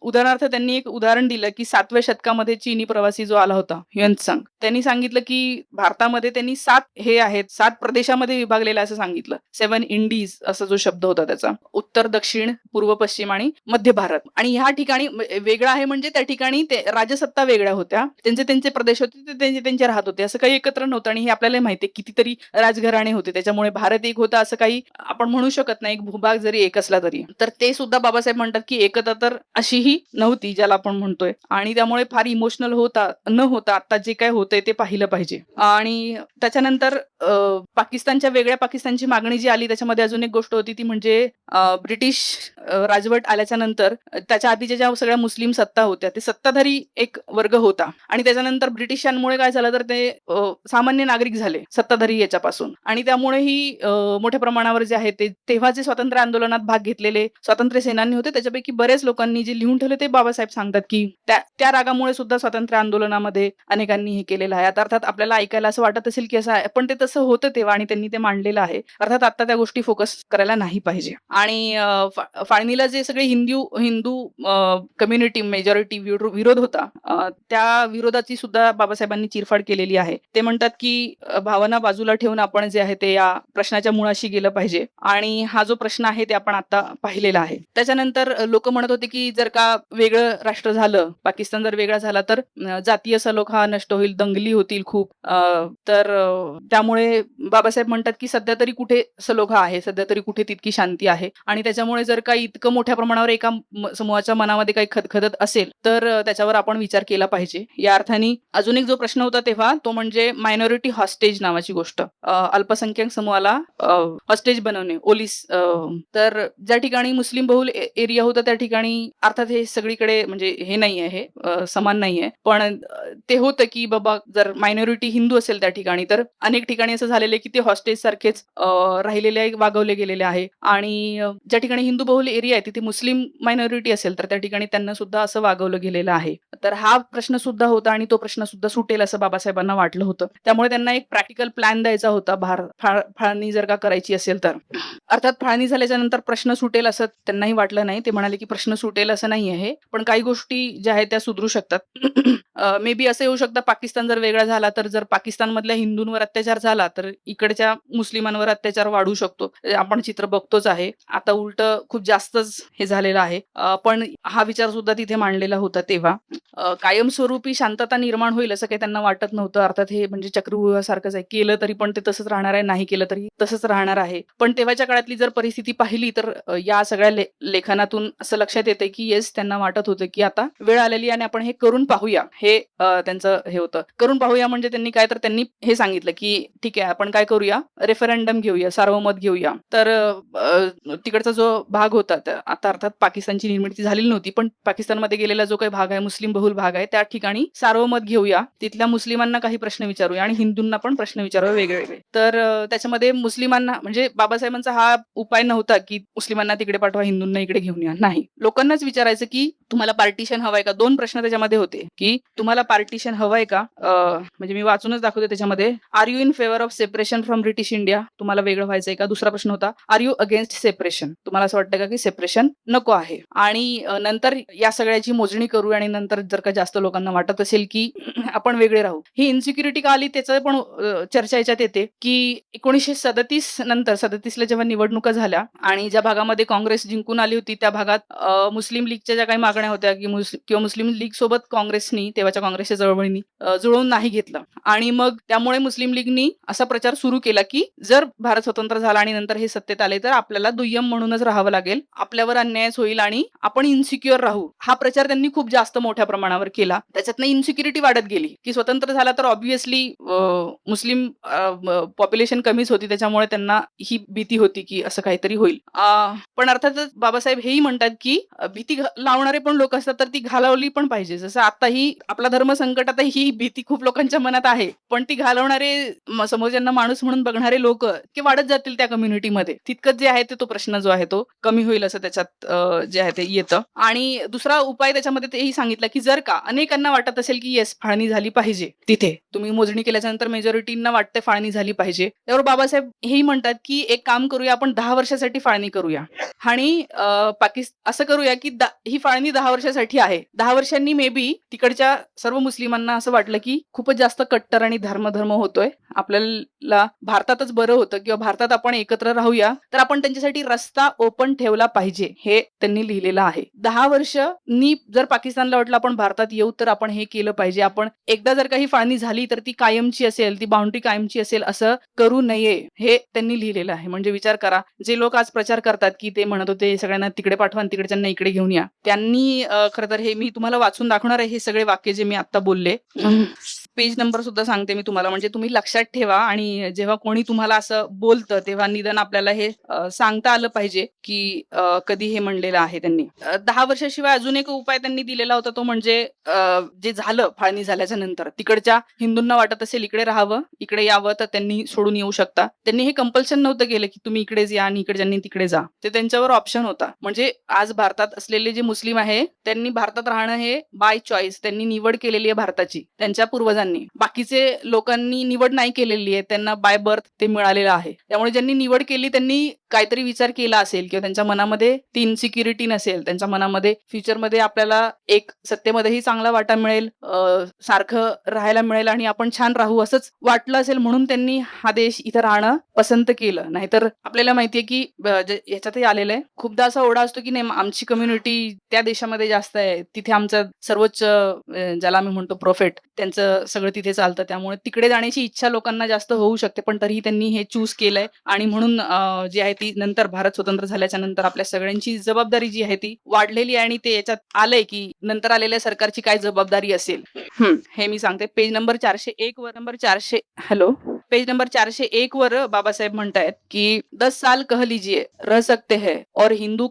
उदाहरणार्थ त्यांनी एक उदाहरण दिलं की 7व्या शतकामध्ये चीनी प्रवासी जो आला होता ह्युएन त्यांनी सांगितलं की भारतामध्ये त्यांनी 7 प्रदेशामध्ये विभागलेलं असं सांगितलं. 7 इंडीज असा जो शब्द होता त्याचा, उत्तर, दक्षिण, पूर्व, पश्चिम आणि मध्य भारत. आणि ह्या ठिकाणी वेगळं आहे म्हणजे त्या ठिकाणी ते राजसत्ता वेगळ्या होत्या, त्यांचे प्रदेश होते, ते त्यांचे राहत होते, असं काही एकत्र नव्हतं. आणि हे आपल्याला माहितीये कितीतरी राजघराणे होते, त्याच्यामुळे भारत एक होता असं काही आपण म्हणू शकत नाही, एक भूभाग जरी एक असला तरी. तर ते सुद्धा बाबासाहेब म्हणतात की एकता तर अशीही नव्हती ज्याला आपण म्हणतोय, आणि त्यामुळे फार इमोशनल न होता आता जे काय होतंय ते पाहिलं पाहिजे. आणि त्याच्यानंतर पाकिस्तानची मागणी जी आली त्याच्यामध्ये अजून एक गोष्ट होती, ती म्हणजे ब्रिटिश राजवट आल्याच्या नंतर त्याच्या आधीच्या ज्या सगळ्या मुस्लिम सत्ता होत्या ते सत्ताधारी एक वर्ग होता, आणि त्याच्यानंतर ब्रिटिशांमुळे काय झालं तर ते सामान्य नागरिक झाले सत्ताधारी याच्यापासून. आणि त्यामुळे ही मोठ्या प्रमाणावर जे आहे ते तेव्हाचे स्वातंत्र्य आंदोलनात भाग घेतलेले स्वातंत्र्य सेनानी होते, त्याच्यापैकी बरेच लोकांनी जे लिहून ठेवले ते बाबासाहेब सांगतात की त्या रागामुळे सुद्धा स्वातंत्र्य आंदोलनामध्ये अनेकांनी हे केलेलं आहे. अर्थात आपल्याला ऐकायला असं वाटत असेल की असं आहे, पण ते तसं होतं तेव्हा आणि त्यांनी ते मांडलेलं आहे. अर्थात आता त्या गोष्टी फोकस करायला नाही पाहिजे. आणि फाळणीला जे सगळे हिंदू कम्युनिटी मेजॉरिटी विरोध होता, त्या विरोधाची सुद्धा बाबासाहेबांनी चिरफाड केलेली केलेली आहे. ते म्हणतात की भावना बाजूला ठेवून आपण जे आहे ते या प्रश्नाच्या मुळाशी गेलं पाहिजे आणि हा जो प्रश्न आहे ते आपण आता पाहिलेला आहे. त्याच्यानंतर लोक म्हणत होते की जर का वेगळं राष्ट्र झालं, पाकिस्तान जर वेगळा झाला तर जातीय सलोखा नष्ट होईल, दंगली होतील खूप. तर त्यामुळे बाबासाहेब म्हणतात की सध्या तरी कुठे सलोखा आहे, सध्या तरी कुठे तितकी शांती आहे आणि त्याच्यामुळे जर काही इतकं मोठ्या प्रमाणावर एका समूहाच्या मनामध्ये काही खदखदत असेल तर त्याच्यावर आपण विचार केला पाहिजे. या अर्थाने अजून एक जो प्रश्न होता तेव्हा तो म्हणजे मायनॉरिटी हॉस्टेज नावाची गोष्ट. अल्पसंख्याक समूहाला हॉस्टेज बनवणे, ओलीस. तर ज्या ठिकाणी मुस्लिम बहुल एरिया होता त्या ठिकाणी अर्थात हे सगळीकडे म्हणजे हे नाही आहे, समान नाही आहे, पण ते होतं की बाबा जर मायनॉरिटी हिंदू असेल त्या ठिकाणी तर अनेक ठिकाणी असं झालेलं आहे की ते हॉस्टेज सारखेच राहिलेले वागवले गेलेले आहे आणि ज्या ठिकाणी हिंदू बहुल एरिया आहे तिथे मुस्लिम मायनॉरिटी असेल तर त्या ठिकाणी त्यांना सुद्धा असं वागवलं गेलेलं आहे. तर हा प्रश्न सुद्धा होता आणि तो प्रश्न सुद्धा सुटेल असं बाबासाहेबांना वाटलं होतं. त्यामुळे त्यांना एक प्रॅक्टिकल प्लॅन द्यायचा होता फाळणी जर का करायची असेल तर. अर्थात फाळणी झाल्याच्या नंतर प्रश्न सुटेल असं त्यांनाही वाटलं नाही. ते म्हणाले की प्रश्न सुटेल असं नाही आहे, पण काही गोष्टी ज्या आहेत त्या सुधरू शकतात. मे बी असं येऊ शकतं पाकिस्तान जर वेगळा झाला तर जर पाकिस्तानमधल्या हिंदूंवर अत्याचार झाला तर इकडच्या मुस्लिमांवर अत्याचार वाढू शकतो. आपण चित्र बघतोच आहे. आता उलट खूप जास्तच हे झालेलं आहे. पण हा विचार सुद्धा तिथे मांडलेला होता तेव्हा. कायमस्वरूपी शांतता निर्माण होईल असं काही त्यांना वाटत नव्हतं. अर्थात हे म्हणजे चक्रव्यूहासारखंच आहे. केलं तरी पण ते तसंच राहणार आहे, नाही केलं तरी तसंच राहणार आहे. पण तेव्हाच्या काळातली जर परिस्थिती पाहिली तर या सगळ्या लेखनातून असं लक्षात येते की येस त्यांना वाटत होतं की आता वेळ आलेली आणि आपण हे करून पाहूया. हे त्यांचं हे होतं. करून पाहूया म्हणजे त्यांनी हे सांगितलं की ठीक आहे आपण काय करूया, रेफरंडम घेऊया, सार्वमत घेऊया. तर तिकडचा जो भाग होता आता अर्थात पाकिस्तानची निर्मिती झालेली नव्हती, पण पाकिस्तानमध्ये गेलेला जो काही भाग आहे, मुस्लिम बहुल भाग आहे, त्या ठिकाणी सार्वमत घेऊया. तिथल्या मुस्लिमांना काही प्रश्न विचारूया आणि हिंदूंना पण प्रश्न विचारूया वेगवेगळे. तर त्याच्यामध्ये मुस्लिमांना म्हणजे बाबासाहेबांचा हा उपाय नव्हता की मुस्लिमांना तिकडे पाठवा, हिंदूंना इकडे घेऊन या. नाही, लोकांनाच विचारायचं की तुम्हाला पार्टिशन हवंय का? 2 प्रश्न त्याच्यामध्ये होते की तुम्हाला पार्टिशन हवंय का? म्हणजे मी वाचूनच दाखवते त्याच्यामध्ये. Are you in favour of separation from British India? तुम्हाला वेगळं व्हायचंय का? दुसरा प्रश्न होता आर यू अगेन्स्ट सेपरेशन? तुम्हाला असं वाटतं का की सेपरेशन नको आहे? आणि नंतर या सगळ्याची मोजणी करू आणि नंतर जर का जास्त लोकांना वाटत असेल की आपण वेगळे राहू, ही इन्सिक्युरिटी का आली त्याचं पण चर्चा याच्यात येते की 1937 नंतर 37ला जेव्हा निवडणुका झाल्या आणि ज्या भागामध्ये काँग्रेस जिंकून आली होती त्या भागात मुस्लिम लीगच्या ज्या काही मागण्या होत्या किंवा मुस्लिम लीग सोबत काँग्रेसनी तेव्हाच्या काँग्रेसच्या चळवळींनी जुळवून नाही घेतलं आणि मग त्यामुळे मुस्लिम लीगनी असा प्रचार सुरू केला की जर भारत स्वतंत्र झाला आणि नंतर हे सत्तेत आले तर आपल्याला दुय्यम म्हणूनच राहावं लागेल, आपल्यावर अन्यायच होईल आणि आपण इन्सिक्युअर राहू. हा प्रचार त्यांनी खूप जास्त मोठ्या प्रमाणावर केला. त्याच्यातनं इन्सिक्युरिटी वाढत गेली की स्वतंत्र झाला तर ऑब्व्हियसली मुस्लिम पॉप्युलेशन कमीच होती, त्याच्यामुळे त्यांना ही भीती होती की असं काहीतरी होईल. पण अर्थातच बाबासाहेब हेही म्हणतात की भीती लावणारे पण लोक असतात तर ती घालवली पण पाहिजे. जसं आताही आपला धर्म संकटातही ही भीती खूप लोकांच्या मनात आहे, पण ती घालवणारे समोरच्यांना माणूस म्हणून बघणारे लोक की वाढत जातील त्या कम्युनिटीमध्ये, तितकंच जे आहे ते तो प्रश्न जो आहे तो कमी होईल असं त्याच्यात जे आहे ते येतं. आणि दुसरा उपाय त्याच्यामध्ये तेही सांगितलं की जर का अनेकांना वाटत असेल की येस फाळणी झाली पाहिजे, तिथे तुम्ही मोजणी केल्याच्या नंतर मेजॉरिटींना वाटते फाळणी झाली पाहिजे, त्यावर बाबासाहेब हेही म्हणतात की एक काम करूया, आपण 10 वर्षासाठी फाळणी करूया आणि असं करूया की ही फाळणी 10 वर्षासाठी आहे. 10 वर्षांनी मे बी तिकडच्या सर्व मुस्लिमांना असं वाटलं की खूपच जास्त कट्टर आणि धर्म होतोय, आपल्याला भारतातच बरं होतं किंवा भारतात आपण एकत्र राहूया, तर आपण त्यांच्यासाठी रस्ता ओपन ठेवला पाहिजे, हे त्यांनी लिहिलेलं आहे. 10 वर्षांनी जर पाकिस्तानला वाटलं आपण भारतात येऊ तर आपण हे केलं पाहिजे. आपण एकदा जर काही फाळणी झाली तर ती कायमची असेल, ती बाउंड्री कायमची असेल, असं करू नये, हे त्यांनी लिहिलेलं आहे. म्हणजे विचार करा, जे लोक आज प्रचार करतात की ते म्हणत होते सगळ्यांना तिकडे पाठवा आणि तिकडच्यांना इकडे घेऊन या, त्यांनी खरं तर हे मी तुम्हाला वाचून दाखवणार आहे हे सगळे वाक्य जे मी आता बोलले. पेज नंबर सुद्धा सांगते मी तुम्हाला, म्हणजे तुम्ही लक्षात ठेवा आणि जेव्हा कोणी तुम्हाला असं बोलतं तेव्हा निदान आपल्याला हे सांगता आलं पाहिजे की कधी हे म्हणलेलं आहे त्यांनी. 10 वर्षाशिवाय अजून एक उपाय त्यांनी दिलेला होता, तो म्हणजे जे झालं फाळणी झाल्याच्या नंतर तिकडच्या हिंदूंना वाटत असेल इकडे राहावं, इकडे यावं, तर त्यांनी सोडून येऊ शकता. त्यांनी हे कंपल्शन नव्हतं केलं की तुम्ही इकडेच या आणि इकडच्यांनी तिकडे जा, ते त्यांच्यावर ऑप्शन होता. म्हणजे आज भारतात असलेले जे मुस्लिम आहे त्यांनी भारतात राहणं हे बाय चॉईस, त्यांनी निवड केलेली आहे भारताची त्यांच्या पूर्वजांनी. बाकीचे लोकांनी निवड नाही केलेली आहे, त्यांना बाय बर्थ ते मिळालेलं आहे. त्यामुळे ज्यांनी निवड केली त्यांनी काहीतरी विचार केला असेल किंवा त्यांच्या मनामध्ये ती इन्सिक्युरिटी नसेल, त्यांच्या मनामध्ये फ्युचरमध्ये आपल्याला एक सत्तेमध्येही चांगला वाटा मिळेल, सारखं राहायला मिळेल आणि आपण छान राहू असंच वाटलं असेल म्हणून त्यांनी हा देश इथं राहणं पसंत केलं. नाहीतर आपल्याला माहितीये की ह्याच्यातही आलेलं आहे, खूपदा असा ओढा असतो की नाही आमची कम्युनिटी त्या देशामध्ये जास्त आहे, तिथे आमचं सर्वोच्च ज्याला आम्ही म्हणतो प्रोफेट, त्यांचं सगळं तिथे चालतं, त्यामुळे तिकडे जाण्याची इच्छा लोकांना जास्त होऊ शकते. पण तरीही त्यांनी हे चूज केलंय आणि म्हणून जी आहे ती नंतर भारत स्वतंत्र झाल्याच्या नंतर आपल्या सगळ्यांची जबाबदारी जी आहे ती वाढलेली आहे आणि ते याच्यात आलंय की नंतर आलेल्या सरकारची काय जबाबदारी असेल हे मी सांगते. पेज नंबर 401 वर पेज नंबर 401 वर बाबासाहेब म्हणतायत की 10 साल कह लीजिए रह सकते हैं और हिंदुओं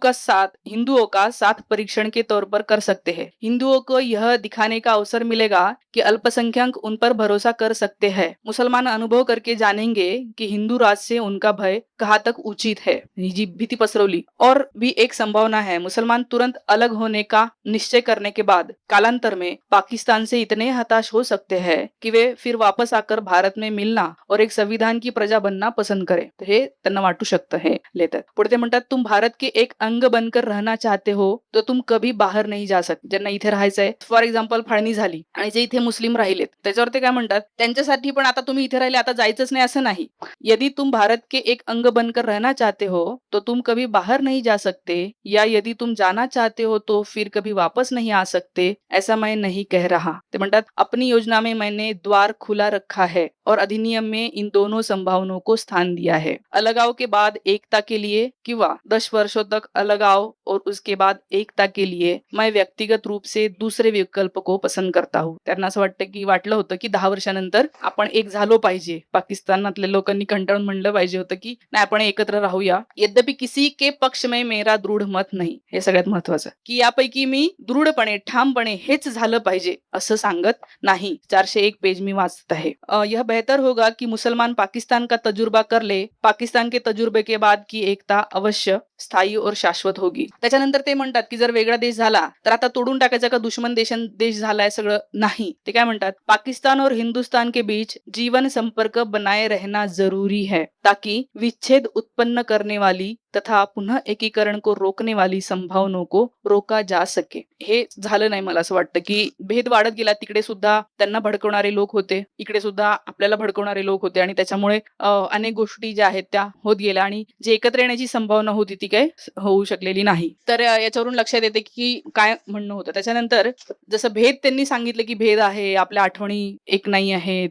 का साथ परीक्षण के तौर पर कर सकते हैं. हिंदुओं को यह दिखाने का अवसर मिलेगा कि अल्पसंख्यक उन पर भरोसा कर सकते हैं. मुसलमान अनुभव करके जानेंगे कि हिंदू राज से उनका भय कहाँ तक उचित है. ही जी भीति पसरवली. और भी एक संभावना है, मुसलमान तुरंत अलग होने का निश्चय करने के बाद कालांतर में पाकिस्तान से इतने हताश हो सकते हैं कि वे फिर वापस आकर भारत में मिलना और एक संविधान की प्रजा बनना पसंद करें. तर हे त्यांना वाटू शकतं हे लेतात. पुढे ते म्हणतात तुम भारत के एक अंग बनकर रहना चाहते हो तो तुम कभी बाहर नहीं जा सकते. ज्यांना इथे राहायचंय, फॉर एक्झाम्पल फाळणी झाली आणि जे इथे मुस्लिम राहिलेत त्याच्यावर ते काय म्हणतात, त्यांच्यासाठी पण आता तुम्ही इथे राहिले आता जायचंच नाही असं नाही. यदि तुम भारत के एक अंग बनकर रहना चाहते हो तो तुम कभी बाहर नहीं जा सकते, या यदि तुम जाना चाहते हो तो फिर कभी वापस नहीं आ सकते, ऐसा मैं नहीं कह रहा. ते म्हणतात अपनी योजना में मैंने द्वार खुला रखा है और अधिनियम में इन दोनों संभावनाओं को स्थान दिया है. अलगाव के बाद एकता के लिए किंवा 10 वर्षों तक अलगाव और उसके बाद एकता के लिए मैं व्यक्तिगत रूप से दूसरे विकल्प को पसंद करता हूँ. त्यांना असं वाटलं होतं की 10 वर्षानंतर आपण एक झालो पाहिजे. पाकिस्तानातल्या लोकांनी कंटाळून म्हणलं पाहिजे होतं की नाही आपण एकत्र राहूया. यद्यपि किसी के पक्ष में मेरा दृढ मत नाही. हे सगळ्यात महत्वाचं की यापैकी मी दृढपणे ठामपणे हेच झालं पाहिजे असं सांगत नाही. 401 पेज मी वाचत आहे. यह बेहतर होगा कि मुसलमान पाकिस्तान का तजुर्बा कर ले. पाकिस्तान के तजुर्बे के बाद की एकता अवश्य स्थायी और शाश्वत होगी. त्याच्यानंतर ते म्हणतात की जर वेगळा देश झाला तर आता तोडून टाकायचा का दुश्मन देश झालाय सगळं नाही. ते काय म्हणतात, पाकिस्तान और हिंदुस्तान के बीच जीवन संपर्क बनाए रहना जरूरी है ताकि विच्छेद उत्पन्न करने वाली तथा पुनः एकीकरण को रोकने वाली संभावनाओं को रोका जा सके. हे झालं नाही. मला असं वाटतं की भेद वाढत गेला. तिकडे सुद्धा त्यांना भडकवणारे लोक होते, इकडे सुद्धा आपल्याला भडकवणारे लोक होते आणि त्याच्यामुळे अनेक गोष्टी ज्या आहेत त्या होत गेल्या आणि जे एकत्र येण्याची संभावना होती ती काय होऊ शकलेली नाही. तर याच्यावरून लक्षात येते की काय म्हणणं होतं. त्याच्यानंतर जसं भेद त्यांनी सांगितलं की भेद आहे, आपल्या आठवणी एक नाही आहेत,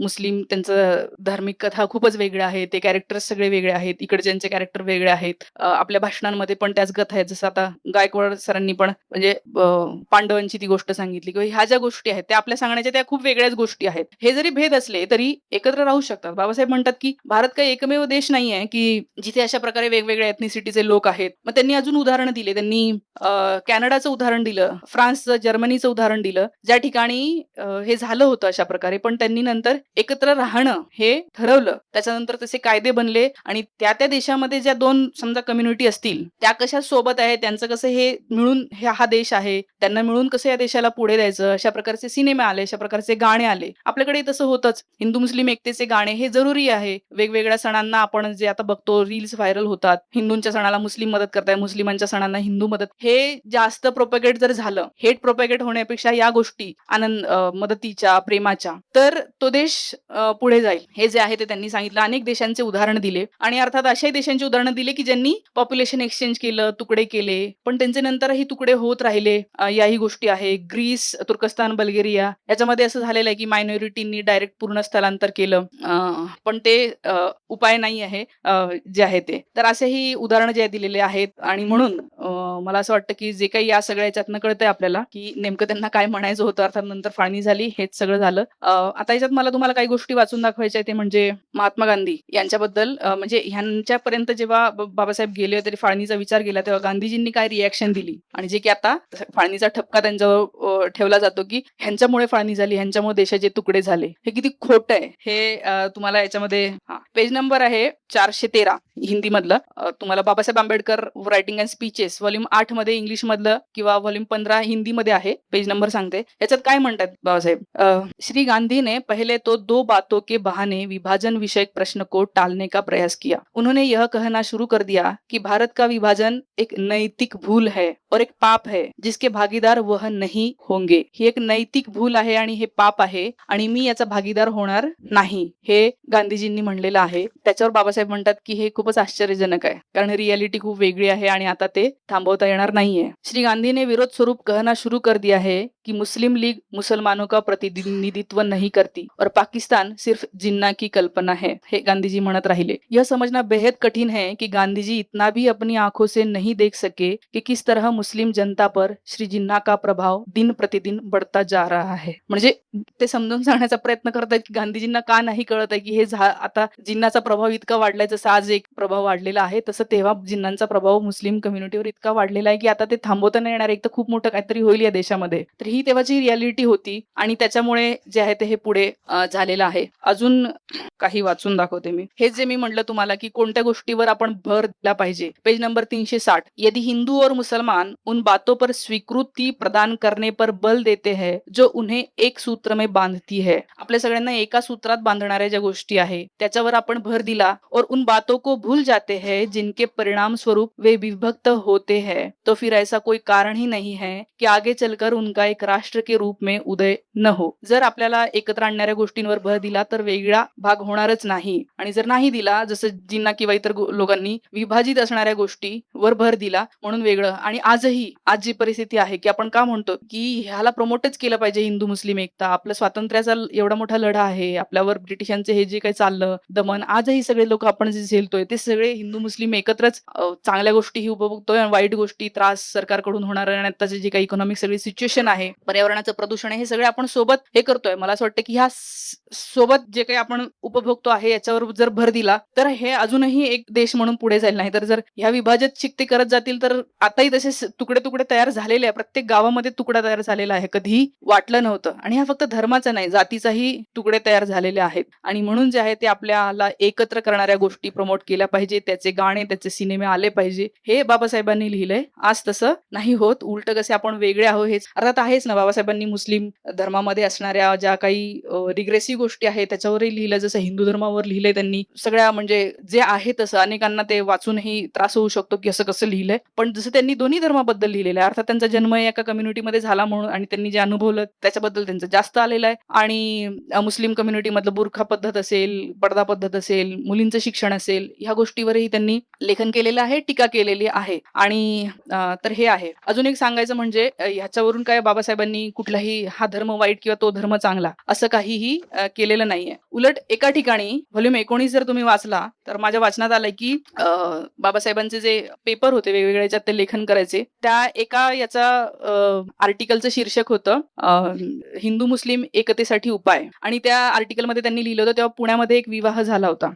मुस्लिम त्यांचं धार्मिक कथा खूपच वेगळ्या आहेत, ते कॅरेक्टर्स सगळे वेगळे आहेत, इकडच्यांचे कॅरेक्टर वेगळे आहेत. आपल्या भाषणांमध्ये पण त्याच कथा आहेत. जसं आता गायकवाड सरांनी पण म्हणजे पांडवांची ती गोष्ट सांगितली किंवा ह्या ज्या गोष्टी आहेत त्या आपल्या सांगण्याच्या त्या खूप वेगळ्याच गोष्टी आहेत. हे जरी भेद असले तरी एकत्र राहू शकतात. बाबासाहेब म्हणतात की भारत काही एकमेव देश नाहीये की जिथे अशा प्रकारे वेगवेगळ्या एथनिसिटीचे लोक आहेत. मग त्यांनी अजून उदाहरण दिले. त्यांनी कॅनडाचं उदाहरण दिलं, फ्रान्सचं, जर्मनीचं उदाहरण दिलं, ज्या ठिकाणी हे झालं होतं अशा प्रकारे, पण त्यांनी नंतर एकत्र राहणं हे ठरवलं. त्याच्यानंतर तसे कायदे बनले आणि त्या देशामध्ये ज्या दोन समजा कम्युनिटी असतील त्या कशा सोबत आहे, त्यांचं कसं हे मिळून हा देश आहे, त्यांना मिळून कसं या देशाला पुढे द्यायचं, अशा प्रकारचे सिनेमे आले, अशा प्रकारचे गाणे आले. आपल्याकडे तसं होतच. हिंदू मुस्लिम एकतेचे गाणे हे जरुरी आहे. वेगवेगळ्या सणांना आपण जे आता बघतो रील्स व्हायरल होतात, हिंदूंच्या सणाला मुस्लिम मदत करताय, मुस्लिमांच्या सणांना हिंदू मदत, हे जास्त प्रोपेगेट जर झालं, हेट प्रोपेगेट होण्यापेक्षा या गोष्टी आनंद मदतीच्या, प्रेमाच्या, तर तो देश पुढे जाईल. हे जे आहे ते त्यांनी सांगितलं. अनेक देशांचे उदाहरण दिले आणि अर्थात अशाही देशांची उदाहरणं दिले की ज्यांनी पॉप्युलेशन एक्सचेंज केलं, तुकडे केले, पण त्यांचे नंतरही तुकडे होत राहिले. याही गोष्टी आहे. ग्रीस, तुर्कस्तान, बल्गेरिया याच्यामध्ये असं झालेलं आहे की मायनॉरिटींनी डायरेक्ट पूर्ण स्थलांतर केलं, पण ते उपाय नाही आहे जे आहे ते. तर असेही उदाहरणं जे दिलेले आहेत आणि म्हणून मला असं वाटतं की जे काही या सगळ्या याच्यातनं कळतंय आपल्याला की नेमकं त्यांना काय म्हणायचं होतं. अर्थात नंतर फाळणी झाली, हेच सगळं झालं. आता याच्यात मला तुम्हाला काही गोष्टी वाचून दाखवायच्या ते म्हणजे महात्मा गांधी यांच्याबद्दल, म्हणजे ह्यांच्यापर्यंत जेव्हा बाबासाहेब गेले तरी फाळणीचा विचार केला तेव्हा गांधीजींनी काय रिॲक्शन दिली आणि जे की आता फाळणीचा ठपका त्यांच्यावर ठेवला जातो की ह्यांच्यामुळे फाळणी झाली, ह्यांच्यामुळे देशाचे तुकडे झाले. हे किती खोटं आहे हे तुम्हाला याच्यामध्ये पेज नंबर आहे 413 हिंदी मधलं. तुम्हाला Babasaheb Ambedkar writing and speeches yes, volume 8 मध्ये इंग्लिश मधलं किंवा व्हॉल्यूम 15 हिंदीमध्ये आहे. पेज नंबर सांगते. याच्यात काय म्हणतात बाबासाहेब, श्री गांधी ने पहले तो 2 बातों के बहाने विभाजन विषयक प्रश्न को टालने का प्रयास किया. उन्होंने यह कहना शुरू कर दिया कि भारत का विभाजन एक नैतिक भूल है और एक पाप है जिसके भागीदार वह नहीं होंगे. ही एक नैतिक भूल आहे आणि हे पाप आहे आणि मी याचा भागीदार होणार नाही, हे गांधीजींनी म्हणलेलं आहे. त्याच्यावर बाबासाहेब म्हणतात की हे खूपच आश्चर्यजनक आहे, कारण रियालिटी खूप वेगळी आहे आणि आता ते थांबवता येणार नाहीये. श्री गांधी ने विरोध स्वरूप कहना शुरू कर दिया है कि मुस्लिम लीग मुसलमानों का प्रतिनिधित्व नहीं करती और पाकिस्तान सिर्फ जिन्ना की कल्पना है, हे गांधीजी म्हणत राहिले. यह समझना बेहद कठिन है कि गांधीजी इतना भी अपनी आंखों से नहीं देख सके कि किस तरह मुस्लिम जनता पर श्री जिन्ना का प्रभाव दिन प्रतिदिन बढ़ता जा रहा है. म्हणजे ते समजून सांगण्याचा प्रयत्न करतायत की गांधीजींना का नाही कळत आहे की हे आता जिन्नाचा प्रभाव इतका वाढलाय, जसं आज एक प्रभाव वाढलेला आहे तसं तेव्हा जिन्नांचा प्रभाव मुस्लिम कम्युनिटीवर इतका वाढलेला आहे की आता ते थांबवता नाही येणार. एक तर खूप मोठं काहीतरी होईल या देशामध्ये. तर ही तेव्हाची रियालिटी होती आणि त्याच्यामुळे जे आहे ते हे पुढे झालेलं आहे. अजून काही वाचून दाखवते मी. हे जे मी म्हटलं तुम्हाला की कोणत्या गोष्टीवर आपण भर दिला पाहिजे, पेज नंबर 360. यदि हिंदू और मुसलमान उन बातों पर स्वीकृति प्रदान करने पर बल देते हैं जो उन्हें एक सूत्र में बांधती है. आपल्या सगळ्यांना एका सूत्रात बांधणाऱ्या ज्या गोष्टी आहे त्याच्यावर आपण भर दिला और उन बातों को भूल जाते हैं जिनके परिणाम स्वरूप वे विभक्त होते हैं, तो फिर ऐसा कोई कारण ही नहीं है कि आगे चलकर उनका एक राष्ट्र के रूप में उदय न हो. जर आपल्याला एकत्र आणणाऱ्या गोष्टींवर भर दिला तर वेगळा भाग होणारच नाही, आणि जर नाही दिला, जसं जिन्ना किंवा इतर लोकांनी विभाजित असणाऱ्या गोष्टीवर भर दिला म्हणून वेगळं. आणि आजही आज जी परिस्थिती आहे की आपण का म्हणतो की ह्याला प्रमोटच केलं पाहिजे, हिंदू मुस्लिम एकता, आपल्या स्वातंत्र्याचा एवढा मोठा लढा आहे, आपल्यावर ब्रिटिशांचे हे जे काही चाललं दमन, आजही सगळे लोक आपण जे झेलतोय ते सगळे हिंदू मुस्लिम एकत्रच चांगल्या गोष्टीही उपभोगतोय आणि वाईट गोष्टी, त्रास सरकारकडून होणार आणि आताची जी काही इकॉनॉमिक सगळी सिच्युएशन आहे, पर्यावरणाचं प्रदूषण आहे, हे सगळे आपण सोबत हे करतोय. मला असं वाटतं की ह्या सोबत जे काही आपण उपभोगतो आहे याच्यावर जर भर दिला तर हे अजूनही एक देश म्हणून पुढे जाईल. नाही तर जर ह्या विभाजित शिकते करत जातील तर आताही तसे तुकडे तुकडे तयार झालेले आहे. प्रत्येक गावामध्ये तुकडा तयार झालेला आहे, कधीही वाटलं नव्हतं. आणि हा फक्त धर्माचा नाही, जातीचाही तुकडे तयार झालेले आहेत. आणि म्हणून जे आहे ते आपल्याला एकत्र करणाऱ्या गोष्टी प्रमोट केल्या पाहिजे, त्याचे गाणे, त्याचे सिनेमे आले पाहिजे, हे बाबासाहेबांनी लिहिलंय. आज तसं नाही होत, उलट कसे आपण वेगळे आहोत हेच अर्थात आहेच ना. बाबासाहेबांनी मुस्लिम धर्मामध्ये असणाऱ्या ज्या काही रिग्रेसिव्ह गोष्टी आहेत त्याच्यावरही लिहिलं, जसं हिंदू धर्मावर लिहिलंय त्यांनी. सगळ्या म्हणजे जे आहे तसं अनेकांना ते वाचूनही त्रास होऊ शकतो की असं कसं लिहिलंय, पण जसं त्यांनी दोन्ही धर्माबद्दल लिहिलेलं आहे. अर्थात त्यांचा जन्म एका कम्युनिटीमध्ये झाला म्हणून आणि त्यांनी जे अनुभवलं त्याच्याबद्दल त्यांचं जास्त आलेलं आहे. आणि मुस्लिम कम्युनिटीमधलं बुरखा पद्धत असेल, पडदा पद्धत असेल, मुलींचं शिक्षण असेल, ह्या गोष्टीवरही त्यांनी लेखन केलेलं आहे, टीका केलेली आहे. आणि तर हे आहे. अजून एक सांगायचं म्हणजे ह्याच्यावरून काय बाबासाहेबांनी कुठलाही हा धर्म वाईट किंवा तो धर्म चांगला असं काहीही केलेलं नाहीये. उलट एका ठिकाणी व्हॉल्यूम 19 जर तुम्ही वाचला तर माझ्या वाचनात आलंय की बाबासाहेबांचे जे पेपर होते वेगवेगळ्या याच्यात ते लेखन करायचे, त्या एका याचा आर्टिकलचं शीर्षक होतं हिंदू मुस्लिम एकतेसाठी उपाय. आणि त्या आर्टिकलमध्ये त्यांनी लिहिलं होतं तेव्हा पुण्यामध्ये एक विवाह झाला होता.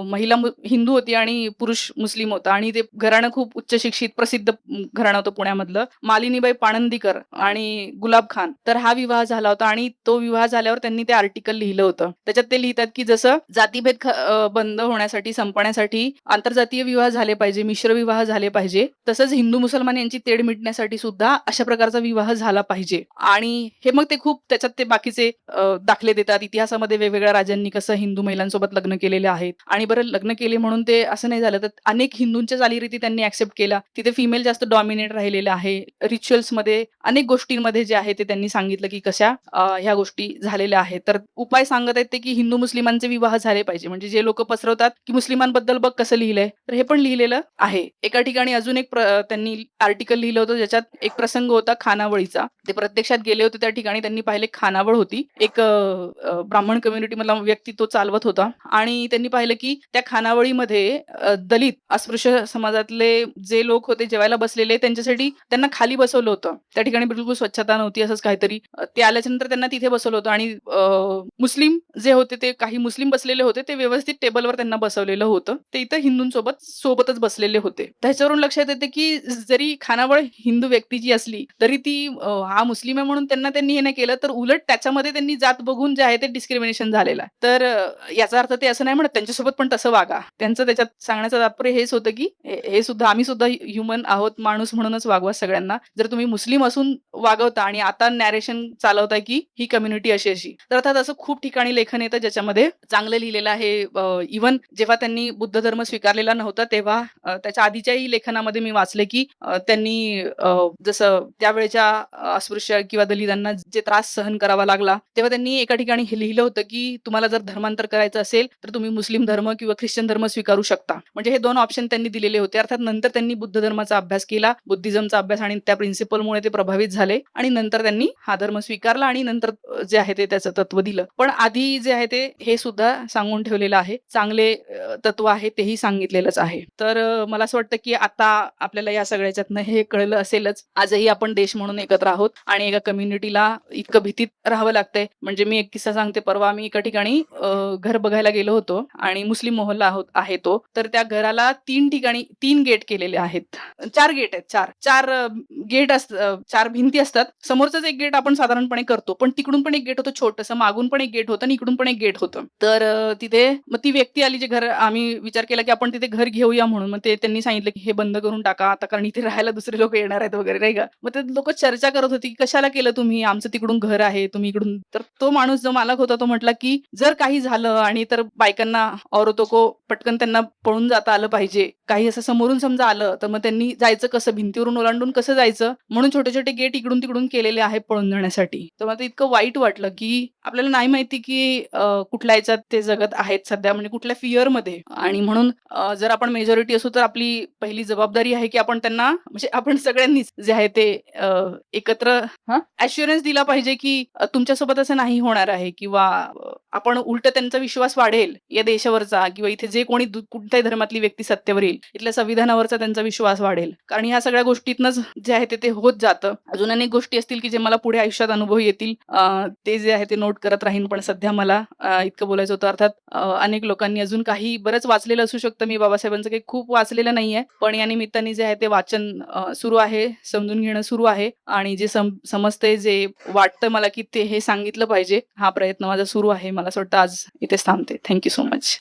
महिला हिंदू होती आणि पुरुष मुस्लिम होता आणि ते घराणं खूप उच्च शिक्षित प्रसिद्ध घराणं होतं पुण्यामधलं, मालिनीबाई पाणंदीकर आणि गुलाब खान. तर हा विवाह झाला होता आणि तो विवाह झाल्यावर त्यांनी ते आर्टिकल लिहिलं होतं. त्याच्यात ते लिहितात की जसं जातीभेद बंद होण्यासाठी, संपण्यासाठी आंतरजातीय विवाह झाले पाहिजे, मिश्र विवाह झाले पाहिजे, तसंच हिंदू मुसलमान यांची तेढ मिटण्यासाठी सुद्धा अशा प्रकारचा विवाह झाला पाहिजे. आणि हे मग ते खूप त्याच्यात ते बाकीचे दाखले देतात, इतिहासामध्ये वेगवेगळ्या राजांनी कसं हिंदू महिलांसोबत लग्न केलेले आहेत. आणि बरं लग्न केले म्हणून ते असं नाही झालं, तर अनेक हिंदूंच्या चालीरीती त्यांनी ऍक्सेप्ट केला. तिथे फिमेल जास्त डॉमिनेट राहिलेले आहे. रिच्युअल्स मध्ये अनेक गोष्टींमध्ये जे आहे ते त्यांनी सांगितलं की कशा ह्या गोष्टी झालेल्या आहेत. तर उपाय सांगत आहेत ते की हिंदू मुस्लिमांचे विवाह झाले पाहिजे. म्हणजे जे लोक पसरवतात की मुस्लिमांबद्दल बघ कसं लिहिलंय, तर हे पण लिहिलेलं आहे. एका ठिकाणी अजून एक त्यांनी आर्टिकल लिहिलं होतं ज्याच्यात एक प्रसंग होता खानावळीचा. ते प्रत्यक्षात गेले होते त्या ठिकाणी, त्यांनी पाहिले खानावळ होती, एक ब्राह्मण कम्युनिटी मधला व्यक्ती तो चालवत होता आणि त्यांनी पाहिलं की त्या खानावळीमध्ये दलित अस्पृश्य समाजातले जे लोक होते जेवायला बसलेले त्यांच्यासाठी त्यांना खाली बसवलं होतं. त्या ठिकाणी बिलकुल स्वच्छता नव्हती, असंच काहीतरी. ते आल्याच्या नंतर त्यांना तिथे बसवलं होतं आणि मुस्लिम जे होते ते काही मुस्लिम मुस्लिम बसलेले होते ते व्यवस्थित टेबलवर त्यांना बसवलेलं होतं. ते इथं सोबतच बसलेले होते. त्याच्यावरून लक्षात येते, की जरी खानावळ हिंदू व्यक्ती जी असली, तरी ती हा मुस्लिम आहे म्हणून त्यांनी हे नाही केलं, तर उलट त्याच्यामध्ये त्यांनी जात बघून जे आहे ते डिस्क्रिमिनेशन झालेलं आहे. तर याचा अर्थ ते असं नाही म्हणत त्यांच्यासोबत पण तसं वागा. त्यांचं त्याच्यात सांगण्याचं तात्पर्य हेच होतं, की हे सुद्धा आम्ही सुद्धा ह्युमन आहोत, माणूस म्हणूनच वागवा सगळ्यांना. जर तुम्ही मुस्लिम असून वागवता आणि आता नॅरेशन चालवताय, की ही कम्युनिटी अशी. तर अर्थात असं खूप ठिकाणी लेखन येतं ज्याच्यामध्ये चांगलं लिहिलेलं आहे. इव्हन जेव्हा त्यांनी बुद्ध धर्म स्वीकारलेला नव्हता तेव्हा त्याच्या आधीच्याही लेखनामध्ये मी वाचले, की त्यांनी जसं त्यावेळेच्या अस्पृश्य किंवा दलितांना जे त्रास सहन करावा लागला, तेव्हा त्यांनी एका ठिकाणी हे लिहिलं होतं, की तुम्हाला जर धर्मांतर करायचं असेल, तर तुम्ही मुस्लिम धर्म किंवा ख्रिश्चन धर्म स्वीकारू शकता. म्हणजे हे 2 ऑप्शन त्यांनी दिलेले होते. अर्थात नंतर त्यांनी बुद्ध धर्माचा अभ्यास केला, बुद्धिझमचा अभ्यास आणि त्या प्रिन्सिपलमुळे ते प्रभावित झाले आणि नंतर त्यांनी हा धर्म स्वीकारला आणि नंतर जे आहे ते त्याचं तत्व दिलं. पण आधी जे आहे ते हे सुद्धा सांगून ठेवलेलं आहे. चांगले तत्व आहे तेही सांगितलेलंच आहे. तर मला असं वाटतं, की आता आपल्याला या सगळ्याच्यातनं हे कळलं असेलच. आजही आपण देश म्हणून एकत्र आहोत आणि एका कम्युनिटीला इतकं भीतीत राहावं लागतंय. म्हणजे मी एक किस्सा सांगते. परवा आम्ही एका ठिकाणी घर बघायला गेलो होतो आणि मुस्लिम मोहल्ला आहे तो. तर त्या घराला 3 ठिकाणी 3 गेट केलेले आहेत. 4 गेट आहेत. 4 गेट 4 भिंती असतात. समोरचंच एक गेट आपण साधारणपणे करतो. पण तिकडून पण एक गेट होतं छोटंसं, मागून पण एक गेट होतं आणि इकडून पण एक गेट होतं. तर तिथे मग ती व्यक्ती आली जे घर आम्ही विचार केला, की आपण तिथे घर घेऊया म्हणून. मग त्यांनी सांगितलं, की हे बंद करून टाका आता कारण इथे राहायला दुसरे लोकं येणार आहेत वगैरे नाही का. मग ते लोकं चर्चा करत होती, की कशाला केलं तुम्ही? आमचं तिकडून घर आहे, तुम्ही इकडून. तर तो माणूस जो मालक होता तो म्हटला, की जर काही झालं आणि तर बायकांना औरतों को पटकन त्यांना पळून जाता आलं पाहिजे. काही असं समोरून समजा आलं, तर मग त्यांनी जायचं कसं? भिंतीवरून ओलांडून कसं जायचं? म्हणून छोटे-छोटे गेट इकडून-तिकडून केलेले आहे पळून जाण्यासाठी. तर मला ते इतकं वाईट वाटलं, की आपल्याला नाही माहिती, की कुठल्या ह्याच्यात ते जगत आहेत सध्या म्हणजे कुठल्या फिअरमध्ये आणि म्हणून जर आपण मेजॉरिटी असू तर आपली पहिली जबाबदारी आहे, की आपण त्यांना म्हणजे आपण सगळ्यांनीच जे आहे ते एकत्र ॲश्युरन्स दिला पाहिजे, की तुमच्यासोबत असं नाही होणार आहे किंवा आपण उलटं त्यांचा विश्वास वाढेल या देशावरचा किंवा इथे जे कोणी कुठल्याही धर्मातली व्यक्ती सत्तेवर येईल, इथल्या संविधानावरचा त्यांचा विश्वास वाढेल. कारण ह्या सगळ्या गोष्टीतनंच जे आहे ते होत जातं. अजून अनेक गोष्टी असतील, की जे मला पुढे आयुष्यात अनुभव येतील. ते जे आहे ते नोट करत राहीन. पण सध्या मला इतकं बोलायचं होतं. अर्थात अनेक लोकांनी अजून काही बरंच वाचलेलं असू शकतं. मी बाबासाहेबांचं काही खूप वाचलेलं नाहीये. पण या निमित्ताने जे आहे ते वाचन सुरू आहे, समजून घेणं सुरू आहे आणि जे समजतंय, जे वाटतं मला, की ते हे सांगितलं पाहिजे. हा प्रयत्न माझा सुरू आहे. मला असं वाटतं आज इथेच थांबते. Thank you so much.